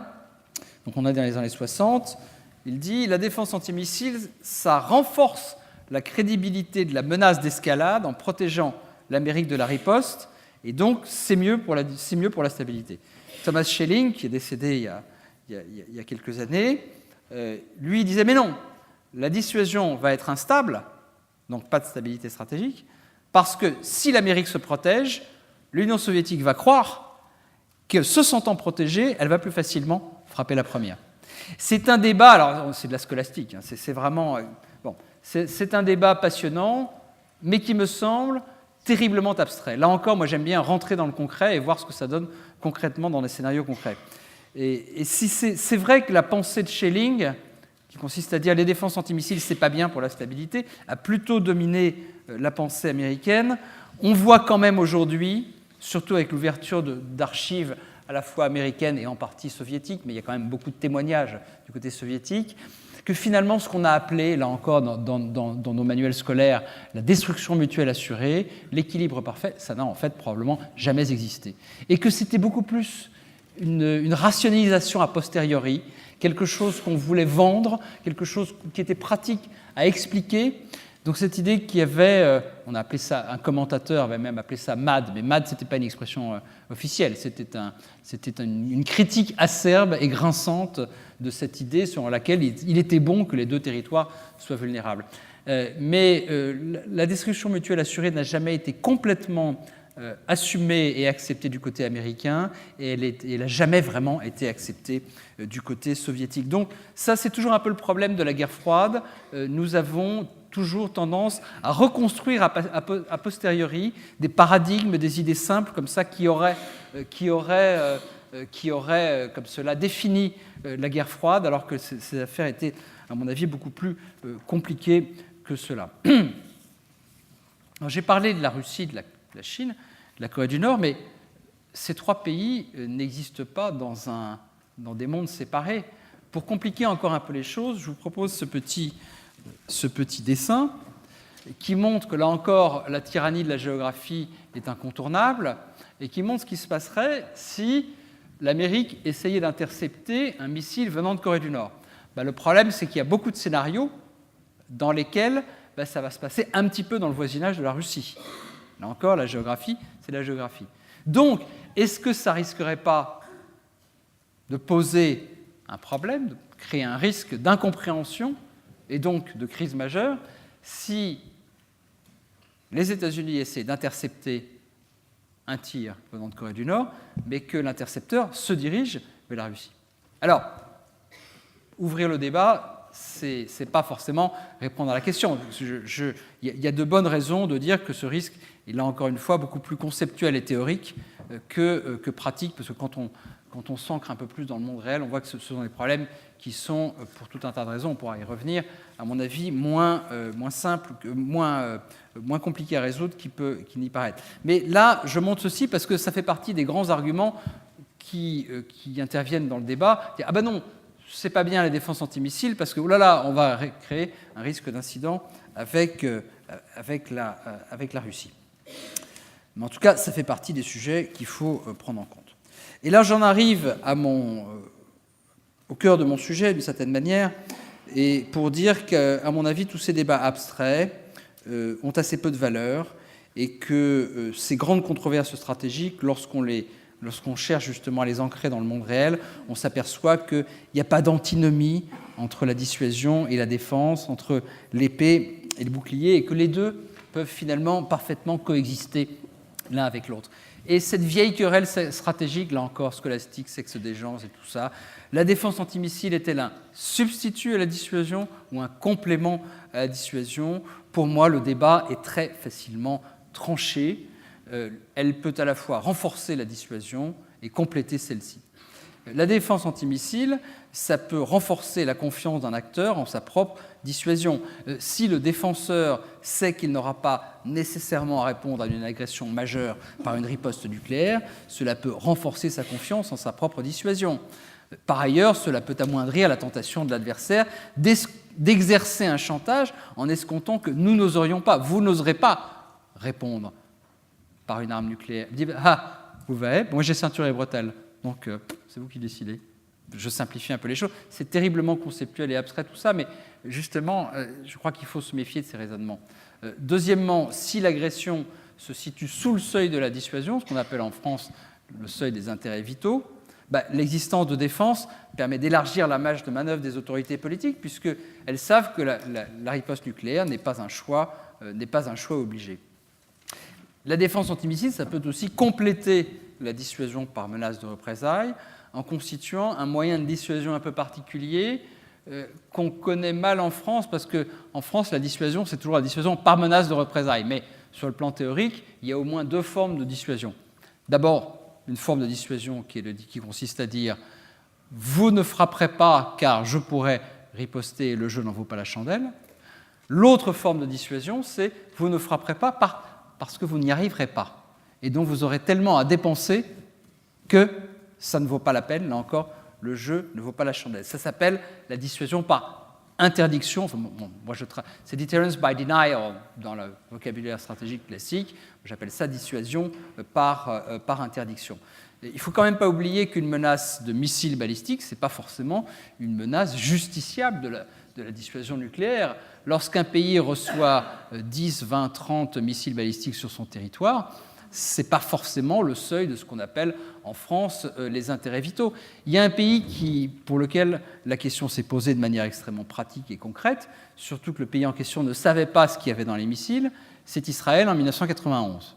S2: donc on est dans les années 60, il dit « La défense antimissile, ça renforce la crédibilité de la menace d'escalade en protégeant l'Amérique de la riposte, et donc c'est mieux pour la stabilité. » Thomas Schelling, qui est décédé il y a quelques années, lui disait « Mais non, la dissuasion va être instable, donc pas de stabilité stratégique, parce que si l'Amérique se protège, l'Union soviétique va croire que, se sentant protégée, elle va plus facilement frapper la première. » C'est un débat, alors c'est de la scolastique, hein, c'est vraiment... Bon, c'est un débat passionnant, mais qui me semble terriblement abstrait. Là encore, moi j'aime bien rentrer dans le concret et voir ce que ça donne concrètement dans les scénarios concrets. Et si c'est vrai que la pensée de Schelling, qui consiste à dire les défenses antimissiles, c'est pas bien pour la stabilité, a plutôt dominé la pensée américaine, on voit quand même aujourd'hui, surtout avec l'ouverture d'archives à la fois américaines et en partie soviétiques, mais il y a quand même beaucoup de témoignages du côté soviétique, que finalement ce qu'on a appelé, là encore dans nos manuels scolaires, la destruction mutuelle assurée, l'équilibre parfait, ça n'a en fait probablement jamais existé. Et que c'était beaucoup plus une rationalisation a posteriori, quelque chose qu'on voulait vendre, quelque chose qui était pratique à expliquer. Donc cette idée qu'il y avait, on a appelé ça, un commentateur avait même appelé ça MAD, mais MAD, ce n'était pas une expression officielle, c'était une critique acerbe et grinçante de cette idée selon laquelle il était bon que les deux territoires soient vulnérables. Mais la destruction mutuelle assurée n'a jamais été complètement assumée et acceptée du côté américain, et elle n'a jamais vraiment été acceptée du côté soviétique. Donc ça, c'est toujours un peu le problème de la guerre froide. Nous avons toujours tendance à reconstruire a posteriori des paradigmes, des idées simples comme ça qui auraient comme cela défini la guerre froide, alors que ces affaires étaient, à mon avis, beaucoup plus compliquées que cela. J'ai parlé de la Russie, de la Chine, de la Corée du Nord, mais ces trois pays n'existent pas dans des mondes séparés. Pour compliquer encore un peu les choses, je vous propose ce petit dessin qui montre que, là encore, la tyrannie de la géographie est incontournable et qui montre ce qui se passerait si l'Amérique essayait d'intercepter un missile venant de Corée du Nord. Le problème, c'est qu'il y a beaucoup de scénarios dans lesquels ça va se passer un petit peu dans le voisinage de la Russie. Là encore, la géographie, c'est la géographie. Donc, est-ce que ça ne risquerait pas de poser un problème, de créer un risque d'incompréhension et donc de crise majeure si les États-Unis essaient d'intercepter un tir venant de Corée du Nord, mais que l'intercepteur se dirige vers la Russie? Alors, ouvrir le débat, c'est pas forcément répondre à la question. Il y a de bonnes raisons de dire que ce risque est, là encore une fois, beaucoup plus conceptuel et théorique que pratique, parce que quand on s'ancre un peu plus dans le monde réel, on voit que ce sont des problèmes qui sont, pour tout un tas de raisons, on pourra y revenir, à mon avis, moins simples, moins compliqués à résoudre qu'il n'y paraît. Mais là, je montre ceci parce que ça fait partie des grands arguments qui interviennent dans le débat. Ah ben non, c'est pas bien la défense antimissiles parce que, oh là là, on va créer un risque d'incident avec la Russie. Mais en tout cas, ça fait partie des sujets qu'il faut prendre en compte. Et là, j'en arrive au cœur de mon sujet, d'une certaine manière, et pour dire qu'à mon avis, tous ces débats abstraits ont assez peu de valeur et que ces grandes controverses stratégiques, lorsqu'on les lorsqu'on cherche justement à les ancrer dans le monde réel, on s'aperçoit qu'il n'y a pas d'antinomie entre la dissuasion et la défense, entre l'épée et le bouclier, et que les deux peuvent finalement parfaitement coexister l'un avec l'autre. Et cette vieille querelle stratégique, là encore, scolastique, sexe-dégens et tout ça, la défense antimissile est-elle un substitut à la dissuasion ou un complément à la dissuasion? Pour moi, le débat est très facilement tranché. Elle peut à la fois renforcer la dissuasion et compléter celle-ci. La défense antimissile, ça peut renforcer la confiance d'un acteur en sa propre dissuasion. Si le défenseur sait qu'il n'aura pas nécessairement à répondre à une agression majeure par une riposte nucléaire, cela peut renforcer sa confiance en sa propre dissuasion. Par ailleurs, cela peut amoindrir la tentation de l'adversaire d'exercer un chantage en escomptant que nous n'oserions pas, vous n'oserez pas répondre par une arme nucléaire. Vous dites, ah, vous voyez, moi j'ai ceinture et bretelles, donc c'est vous qui décidez. Je simplifie un peu les choses. C'est terriblement conceptuel et abstrait tout ça, mais justement, je crois qu'il faut se méfier de ces raisonnements. Deuxièmement, si l'agression se situe sous le seuil de la dissuasion, ce qu'on appelle en France le seuil des intérêts vitaux, l'existence de défense permet d'élargir la marge de manœuvre des autorités politiques, puisqu'elles savent que la riposte nucléaire n'est pas un choix obligé. La défense antimissile, ça peut aussi compléter la dissuasion par menace de représailles en constituant un moyen de dissuasion un peu particulier qu'on connaît mal en France, parce qu'en France, la dissuasion, c'est toujours la dissuasion par menace de représailles. Mais sur le plan théorique, il y a au moins deux formes de dissuasion. D'abord, une forme de dissuasion qui consiste à dire « vous ne frapperez pas car je pourrais riposter et le jeu n'en vaut pas la chandelle ». L'autre forme de dissuasion, c'est « vous ne frapperez pas parce que vous n'y arriverez pas ». Et donc vous aurez tellement à dépenser que ça ne vaut pas la peine. Là encore, le jeu ne vaut pas la chandelle. Ça s'appelle la dissuasion par interdiction. Enfin, c'est deterrence by denial dans le vocabulaire stratégique classique. J'appelle ça dissuasion par interdiction. Et il ne faut quand même pas oublier qu'une menace de missile balistique, ce n'est pas forcément une menace justiciable de la dissuasion nucléaire. Lorsqu'un pays reçoit 10, 20, 30 missiles balistiques sur son territoire, ce n'est pas forcément le seuil de ce qu'on appelle en France les intérêts vitaux. Il y a un pays pour lequel la question s'est posée de manière extrêmement pratique et concrète, surtout que le pays en question ne savait pas ce qu'il y avait dans les missiles, c'est Israël en 1991.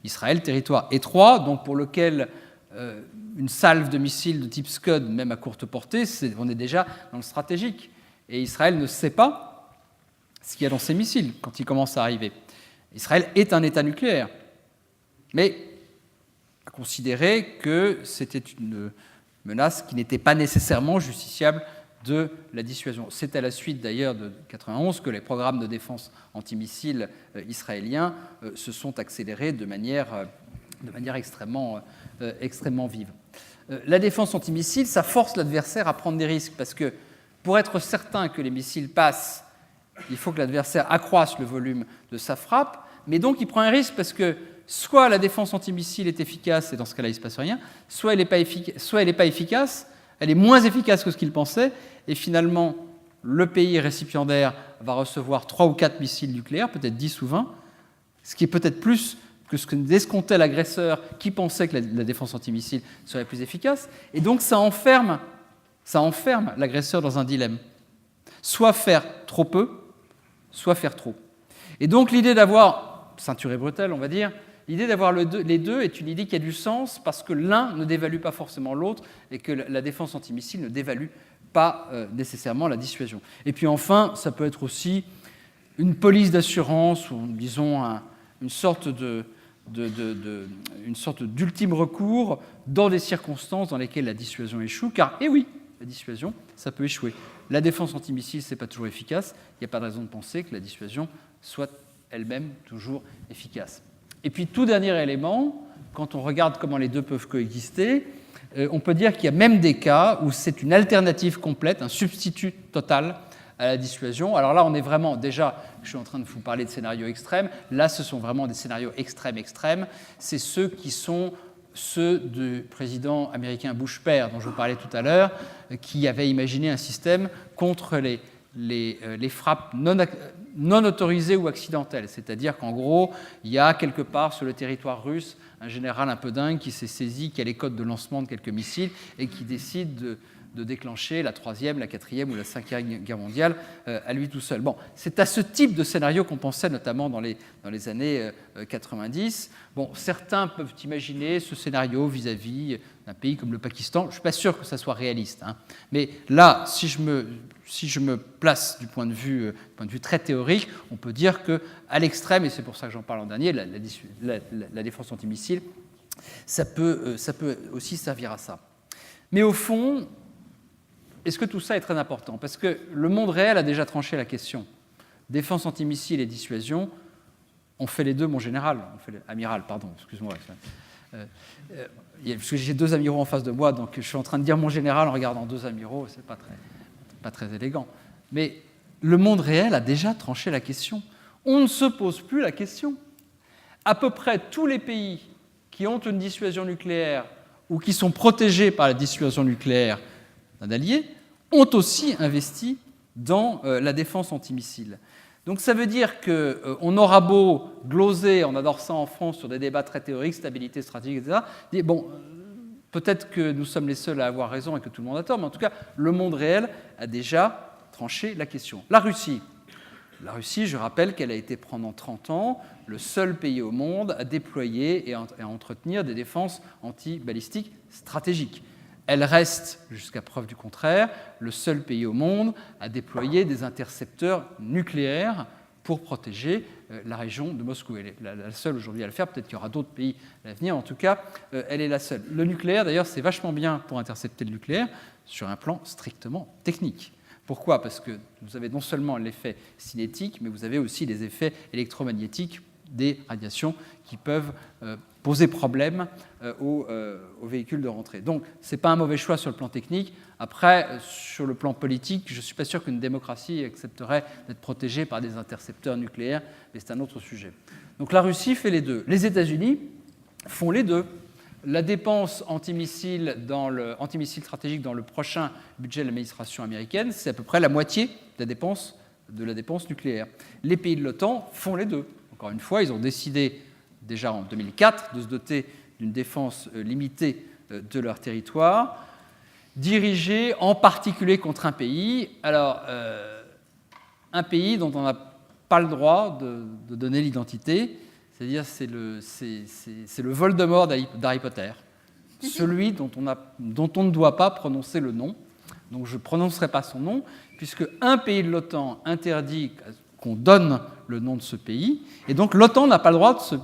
S2: Israël, territoire étroit, donc pour lequel une salve de missiles de type Scud, même à courte portée, on est déjà dans le stratégique. Et Israël ne sait pas ce qu'il y a dans ces missiles quand ils commencent à arriver. Israël est un État nucléaire, mais a considéré que c'était une menace qui n'était pas nécessairement justiciable de la dissuasion. C'est à la suite d'ailleurs de 1991 que les programmes de défense antimissiles israéliens se sont accélérés de manière extrêmement vive. La défense antimissile, ça force l'adversaire à prendre des risques, parce que pour être certain que les missiles passent, il faut que l'adversaire accroisse le volume de sa frappe, mais donc il prend un risque parce que soit la défense antimissile est efficace, et dans ce cas-là il ne se passe rien, soit elle n'est pas efficace, elle est moins efficace que ce qu'il pensait, et finalement le pays récipiendaire va recevoir 3 ou 4 missiles nucléaires, peut-être 10 ou 20, ce qui est peut-être plus que ce que escomptait l'agresseur qui pensait que la défense antimissile serait plus efficace, et donc ça enferme l'agresseur dans un dilemme. Soit faire trop peu, soit faire trop. Et donc l'idée d'avoir, ceinture et bretelles on va dire, l'idée d'avoir les deux est une idée qui a du sens parce que l'un ne dévalue pas forcément l'autre et que la défense antimissile ne dévalue pas nécessairement la dissuasion. Et puis enfin, ça peut être aussi une police d'assurance ou disons une sorte d'ultime recours dans des circonstances dans lesquelles la dissuasion échoue, car, eh oui, la dissuasion, ça peut échouer. La défense antimissile, ce n'est pas toujours efficace. Il n'y a pas de raison de penser que la dissuasion soit elle-même toujours efficace. Et puis, tout dernier élément, quand on regarde comment les deux peuvent coexister, on peut dire qu'il y a même des cas où c'est une alternative complète, un substitut total à la dissuasion. Alors là, on est vraiment, déjà, je suis en train de vous parler de scénarios extrêmes. Là, ce sont vraiment des scénarios extrêmes. C'est ceux qui sont ceux du président américain Bush père, dont je vous parlais tout à l'heure, qui avait imaginé un système contre les les frappes non autorisées ou accidentelles. C'est-à-dire qu'en gros, il y a quelque part sur le territoire russe un général un peu dingue qui s'est saisi qu'il y a les codes de lancement de quelques missiles et qui décide de déclencher la 3e, la 4e ou la 5e guerre mondiale à lui tout seul. Bon, c'est à ce type de scénario qu'on pensait notamment dans les années 90. Bon, certains peuvent imaginer ce scénario vis-à-vis d'un pays comme le Pakistan. Je ne suis pas sûr que ça soit réaliste, hein. Mais là, si je me place du point de vue très théorique, on peut dire qu'à l'extrême, et c'est pour ça que j'en parle en dernier, la défense antimissile, ça peut aussi servir à ça. Mais au fond, est-ce que tout ça est très important? Parce que le monde réel a déjà tranché la question. Défense antimissile et dissuasion, on fait les deux, mon général. Amiral, pardon, excuse-moi. Parce que j'ai 2 amiraux en face de moi, donc je suis en train de dire mon général en regardant 2 amiraux, c'est pas très élégant. Mais le monde réel a déjà tranché la question. On ne se pose plus la question. À peu près tous les pays qui ont une dissuasion nucléaire ou qui sont protégés par la dissuasion nucléaire d'un allié ont aussi investi dans la défense antimissile. Donc ça veut dire qu'on aura beau gloser, on adore ça en France, sur des débats très théoriques, stabilité stratégique, etc. Bon, peut-être que nous sommes les seuls à avoir raison et que tout le monde a tort, mais en tout cas, le monde réel a déjà tranché la question. La Russie, je rappelle qu'elle a été pendant 30 ans le seul pays au monde à déployer et à entretenir des défenses antibalistiques stratégiques. Elle reste, jusqu'à preuve du contraire, le seul pays au monde à déployer des intercepteurs nucléaires pour protéger la région de Moscou. Elle est la seule aujourd'hui à le faire. Peut-être qu'il y aura d'autres pays à l'avenir. En tout cas, elle est la seule. Le nucléaire, d'ailleurs, c'est vachement bien pour intercepter le nucléaire sur un plan strictement technique. Pourquoi? Parce que vous avez non seulement l'effet cinétique, mais vous avez aussi les effets électromagnétiques des radiations qui peuvent poser problème aux véhicules de rentrée. Donc, ce n'est pas un mauvais choix sur le plan technique. Après, sur le plan politique, je ne suis pas sûr qu'une démocratie accepterait d'être protégée par des intercepteurs nucléaires, mais c'est un autre sujet. Donc la Russie fait les deux. Les États-Unis font les deux. La dépense antimissile stratégique dans le prochain budget de l'administration américaine, c'est à peu près la moitié de la dépense nucléaire. Les pays de l'OTAN font les deux. Encore une fois, ils ont décidé déjà en 2004 de se doter d'une défense limitée de leur territoire, dirigée en particulier contre un pays. Alors, un pays dont on n'a pas le droit de donner l'identité, c'est-à-dire c'est le Voldemort d'Harry Potter, celui dont on ne doit pas prononcer le nom. Donc je ne prononcerai pas son nom, puisque un pays de l'OTAN interdit qu'on donne le nom de ce pays, et donc l'OTAN n'a pas le droit de se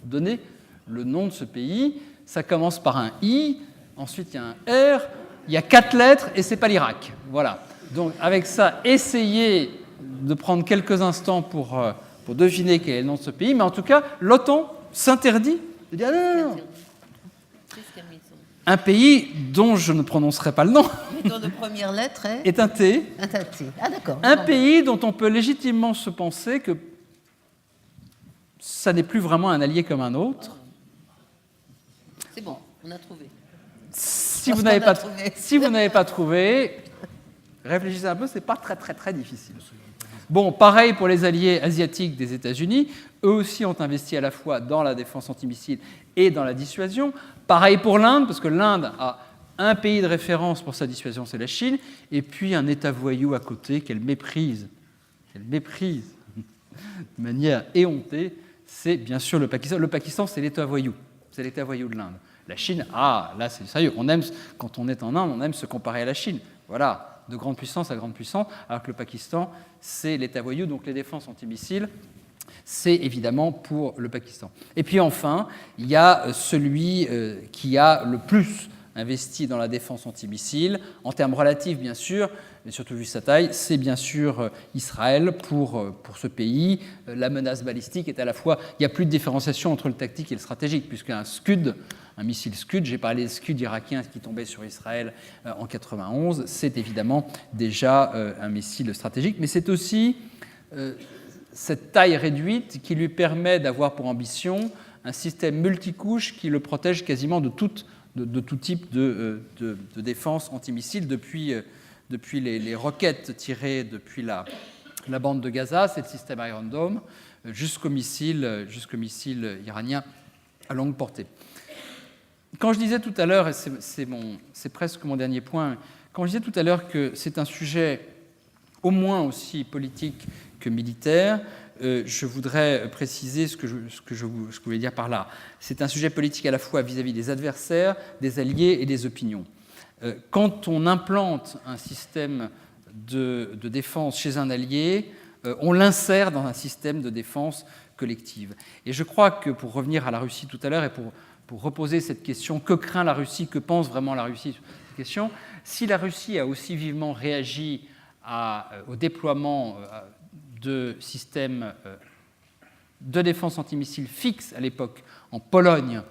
S2: donner le nom de ce pays. Ça commence par un I, ensuite il y a un R, il y a 4 lettres, et c'est pas l'Irak. Voilà. Donc avec ça, essayez de prendre quelques instants pour deviner quel est le nom de ce pays, mais en tout cas, l'OTAN s'interdit de dire non. Un pays dont je ne prononcerai pas le nom,
S1: dont la première lettre
S2: est un T.
S1: Un T. Ah d'accord.
S2: Un pays dont on peut légitimement se penser que ça n'est plus vraiment un allié comme un autre.
S1: C'est bon, on a trouvé.
S2: Si vous n'avez pas trouvé, réfléchissez un peu, c'est pas très difficile. Bon, pareil pour les alliés asiatiques des États-Unis. Eux aussi ont investi à la fois dans la défense antimissile et dans la dissuasion. Pareil pour l'Inde, parce que l'Inde a un pays de référence pour sa dissuasion, c'est la Chine, et puis un État voyou à côté qu'elle méprise de manière éhontée, c'est bien sûr le Pakistan. Le Pakistan, c'est l'État voyou. C'est l'État voyou de l'Inde. La Chine, là c'est sérieux. Quand on est en Inde, on aime se comparer à la Chine. Voilà, de grande puissance à grande puissance, alors que le Pakistan, c'est l'État voyou, donc les défenses antimissiles, c'est évidemment pour le Pakistan. Et puis enfin, il y a celui qui a le plus investi dans la défense antimissile, en termes relatifs bien sûr, mais surtout vu sa taille, c'est bien sûr Israël pour ce pays. La menace balistique est à la fois... Il n'y a plus de différenciation entre le tactique et le stratégique, puisqu'un Scud, un missile Scud, j'ai parlé des Scud irakiens qui tombaient sur Israël en 1991, c'est évidemment déjà un missile stratégique, mais c'est aussi cette taille réduite qui lui permet d'avoir pour ambition un système multicouche qui le protège quasiment de tout type de défense antimissile depuis depuis les roquettes tirées depuis la bande de Gaza, c'est le système Iron Dome, jusqu'aux missiles iraniens à longue portée. Quand je disais tout à l'heure, et c'est presque mon dernier point, quand je disais tout à l'heure que c'est un sujet au moins aussi politique que militaire, je voudrais préciser ce que je voulais dire par là. C'est un sujet politique à la fois vis-à-vis des adversaires, des alliés et des opinions. Quand on implante un système de défense chez un allié, on l'insère dans un système de défense collective. Et je crois que, pour revenir à la Russie tout à l'heure et pour reposer cette question, que craint la Russie, que pense vraiment la Russie sur cette question, si la Russie a aussi vivement réagi au déploiement de systèmes de défense antimissile fixes à l'époque en Pologne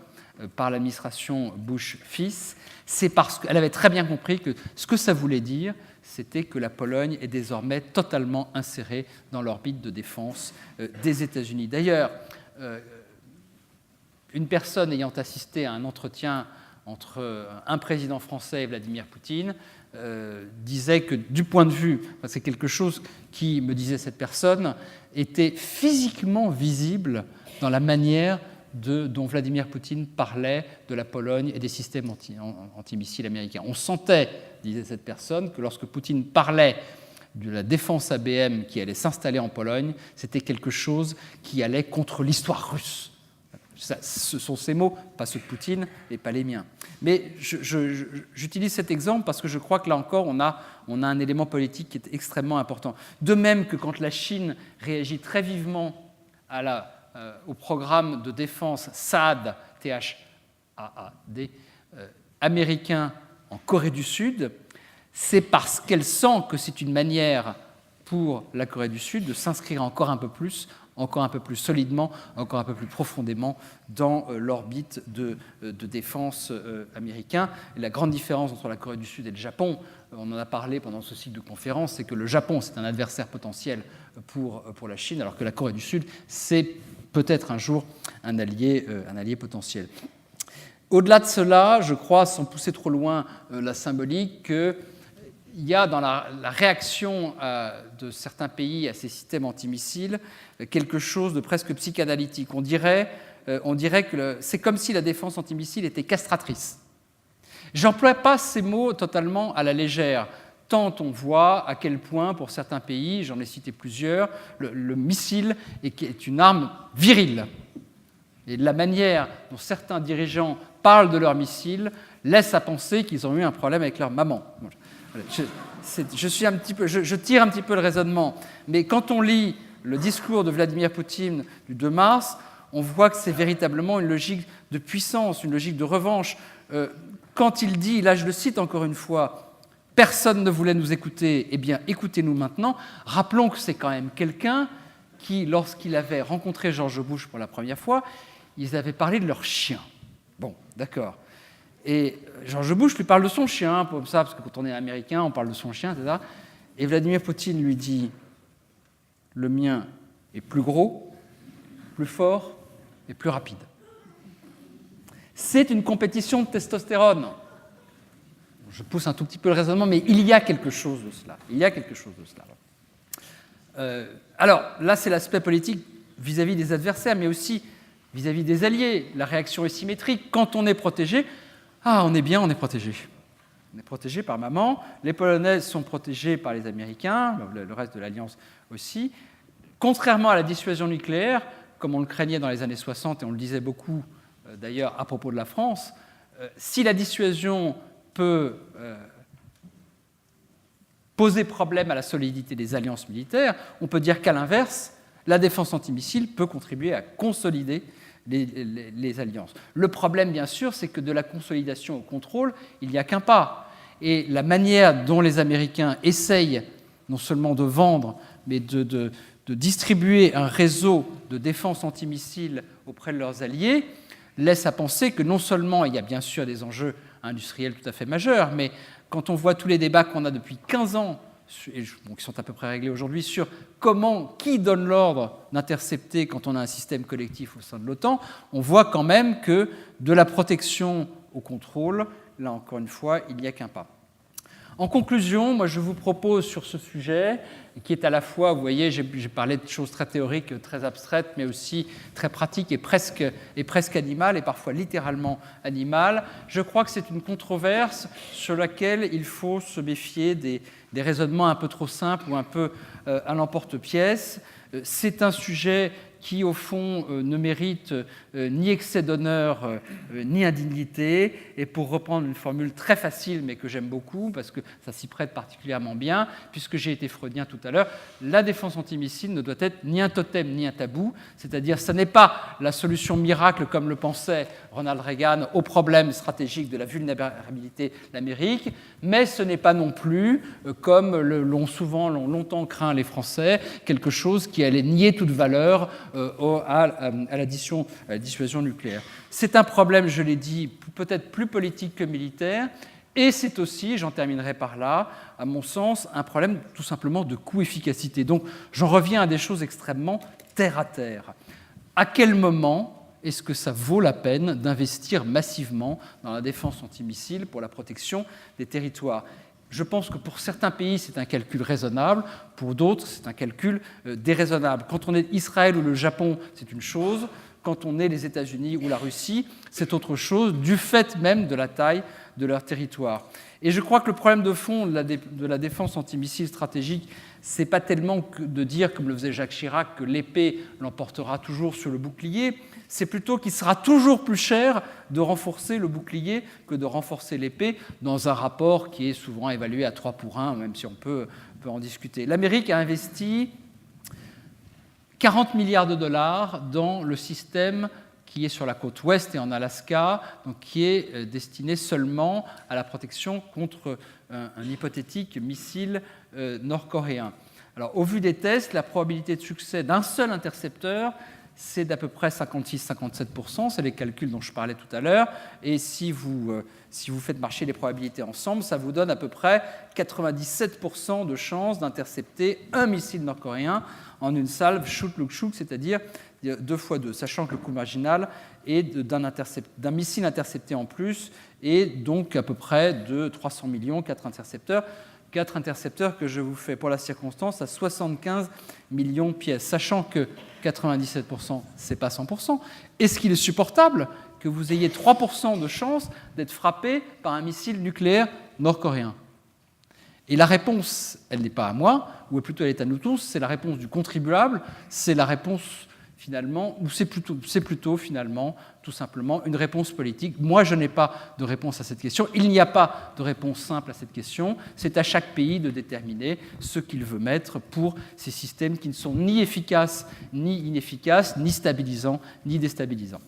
S2: par l'administration Bush-fils, c'est parce qu'elle avait très bien compris que ce que ça voulait dire, c'était que la Pologne est désormais totalement insérée dans l'orbite de défense des États-Unis. D'ailleurs, une personne ayant assisté à un entretien entre un président français et Vladimir Poutine disait que, du point de vue, c'est quelque chose qui, me disait cette personne, était physiquement visible dans la manière dont Vladimir Poutine parlait de la Pologne et des systèmes antimissiles américains. On sentait, disait cette personne, que lorsque Poutine parlait de la défense ABM qui allait s'installer en Pologne, c'était quelque chose qui allait contre l'histoire russe. Ce sont ses mots, pas ceux de Poutine et pas les miens. Mais j'utilise cet exemple parce que je crois que là encore, on a un élément politique qui est extrêmement important. De même que quand la Chine réagit très vivement au programme de défense THAAD, T-H-A-A-D, américain en Corée du Sud, c'est parce qu'elle sent que c'est une manière pour la Corée du Sud de s'inscrire encore un peu plus solidement, encore un peu plus profondément dans l'orbite de défense américain. Et la grande différence entre la Corée du Sud et le Japon, on en a parlé pendant ce cycle de conférences, c'est que le Japon, c'est un adversaire potentiel pour la Chine, alors que la Corée du Sud, c'est peut-être un jour un allié potentiel. Au-delà de cela, je crois, sans pousser trop loin la symbolique, qu'il y a dans la réaction de certains pays à ces systèmes antimissiles quelque chose de presque psychanalytique. On dirait que c'est comme si la défense antimissile était castratrice. J'emploie pas ces mots totalement à la légère, tant on voit à quel point, pour certains pays, j'en ai cité plusieurs, le missile est une arme virile. Et la manière dont certains dirigeants parlent de leur missile laisse à penser qu'ils ont eu un problème avec leur maman. Je tire un petit peu le raisonnement, mais quand on lit le discours de Vladimir Poutine du 2 mars, on voit que c'est véritablement une logique de puissance, une logique de revanche. Quand il dit, là je le cite encore une fois, « Personne ne voulait nous écouter, eh bien écoutez-nous maintenant », rappelons que c'est quand même quelqu'un qui, lorsqu'il avait rencontré George Bush pour la première fois, ils avaient parlé de leur chien. Bon, d'accord. Et George Bush lui parle de son chien, comme ça, parce que quand on est américain, on parle de son chien, etc. Et Vladimir Poutine lui dit « Le mien est plus gros, plus fort et plus rapide. » C'est une compétition de testostérone. Je pousse un tout petit peu le raisonnement, mais il y a quelque chose de cela. Alors, là, c'est l'aspect politique vis-à-vis des adversaires, mais aussi vis-à-vis des alliés. La réaction est symétrique. Quand on est protégé, on est bien, on est protégé. On est protégé par maman. Les Polonaises sont protégées par les Américains, le reste de l'Alliance aussi. Contrairement à la dissuasion nucléaire, comme on le craignait dans les années 60, et on le disait beaucoup d'ailleurs à propos de la France, si la dissuasion peut poser problème à la solidité des alliances militaires, on peut dire qu'à l'inverse, la défense antimissile peut contribuer à consolider les alliances. Le problème, bien sûr, c'est que de la consolidation au contrôle, il n'y a qu'un pas. Et la manière dont les Américains essayent non seulement de vendre, mais de distribuer un réseau de défense antimissile auprès de leurs alliés, laisse à penser que non seulement il y a bien sûr des enjeux industriels tout à fait majeurs, mais quand on voit tous les débats qu'on a depuis 15 ans, et qui sont à peu près réglés aujourd'hui, sur qui donne l'ordre d'intercepter quand on a un système collectif au sein de l'OTAN, on voit quand même que de la protection au contrôle, là encore une fois, il n'y a qu'un pas. En conclusion, moi, je vous propose sur ce sujet, qui est à la fois, vous voyez, j'ai parlé de choses très théoriques, très abstraites, mais aussi très pratiques et presque animales, et parfois littéralement animales. Je crois que c'est une controverse sur laquelle il faut se méfier des raisonnements un peu trop simples ou un peu à l'emporte-pièce. C'est un sujet qui, au fond, ne mérite ni excès d'honneur, ni indignité. Et pour reprendre une formule très facile, mais que j'aime beaucoup, parce que ça s'y prête particulièrement bien, puisque j'ai été freudien tout à l'heure, la défense antimissile ne doit être ni un totem, ni un tabou. C'est-à-dire, ce n'est pas la solution miracle, comme le pensait Ronald Reagan, au problème stratégique de la vulnérabilité de l'Amérique, mais ce n'est pas non plus, comme l'ont longtemps craint les Français, quelque chose qui allait nier toute valeur à la dissuasion nucléaire. C'est un problème, je l'ai dit, peut-être plus politique que militaire, et c'est aussi, j'en terminerai par là, à mon sens, un problème tout simplement de coût-efficacité. Donc j'en reviens à des choses extrêmement terre-à-terre. À quel moment est-ce que ça vaut la peine d'investir massivement dans la défense antimissile pour la protection des territoires ? Je pense que pour certains pays, c'est un calcul raisonnable, pour d'autres, c'est un calcul déraisonnable. Quand on est Israël ou le Japon, c'est une chose. Quand on est les États-Unis ou la Russie, c'est autre chose, du fait même de la taille de leur territoire. Et je crois que le problème de fond de la défense antimissile stratégique, c'est pas tellement que de dire, comme le faisait Jacques Chirac, que l'épée l'emportera toujours sur le bouclier, c'est plutôt qu'il sera toujours plus cher de renforcer le bouclier que de renforcer l'épée, dans un rapport qui est souvent évalué à 3 pour 1, même si on peut en discuter. L'Amérique a investi 40 milliards de dollars dans le système qui est sur la côte ouest et en Alaska, donc qui est destiné seulement à la protection contre un hypothétique missile nord-coréen. Alors, au vu des tests, la probabilité de succès d'un seul intercepteur, c'est d'à peu près 56-57%, c'est les calculs dont je parlais tout à l'heure, et si vous faites marcher les probabilités ensemble, ça vous donne à peu près 97% de chances d'intercepter un missile nord-coréen en une salve shoot-look-shoot, c'est-à-dire 2 fois 2, sachant que le coût marginal est d'un missile intercepté en plus, et donc à peu près de 300 millions, 4 intercepteurs que je vous fais pour la circonstance à 75 millions de pièces, sachant que 97%, ce n'est pas 100%. Est-ce qu'il est supportable que vous ayez 3% de chance d'être frappé par un missile nucléaire nord-coréen ? Et la réponse, elle n'est pas à moi, ou plutôt elle est à nous tous, c'est la réponse du contribuable, c'est la réponse finalement, ou c'est plutôt finalement tout simplement une réponse politique. Moi, je n'ai pas de réponse à cette question. Il n'y a pas de réponse simple à cette question. C'est à chaque pays de déterminer ce qu'il veut mettre pour ces systèmes qui ne sont ni efficaces, ni inefficaces, ni stabilisants, ni déstabilisants.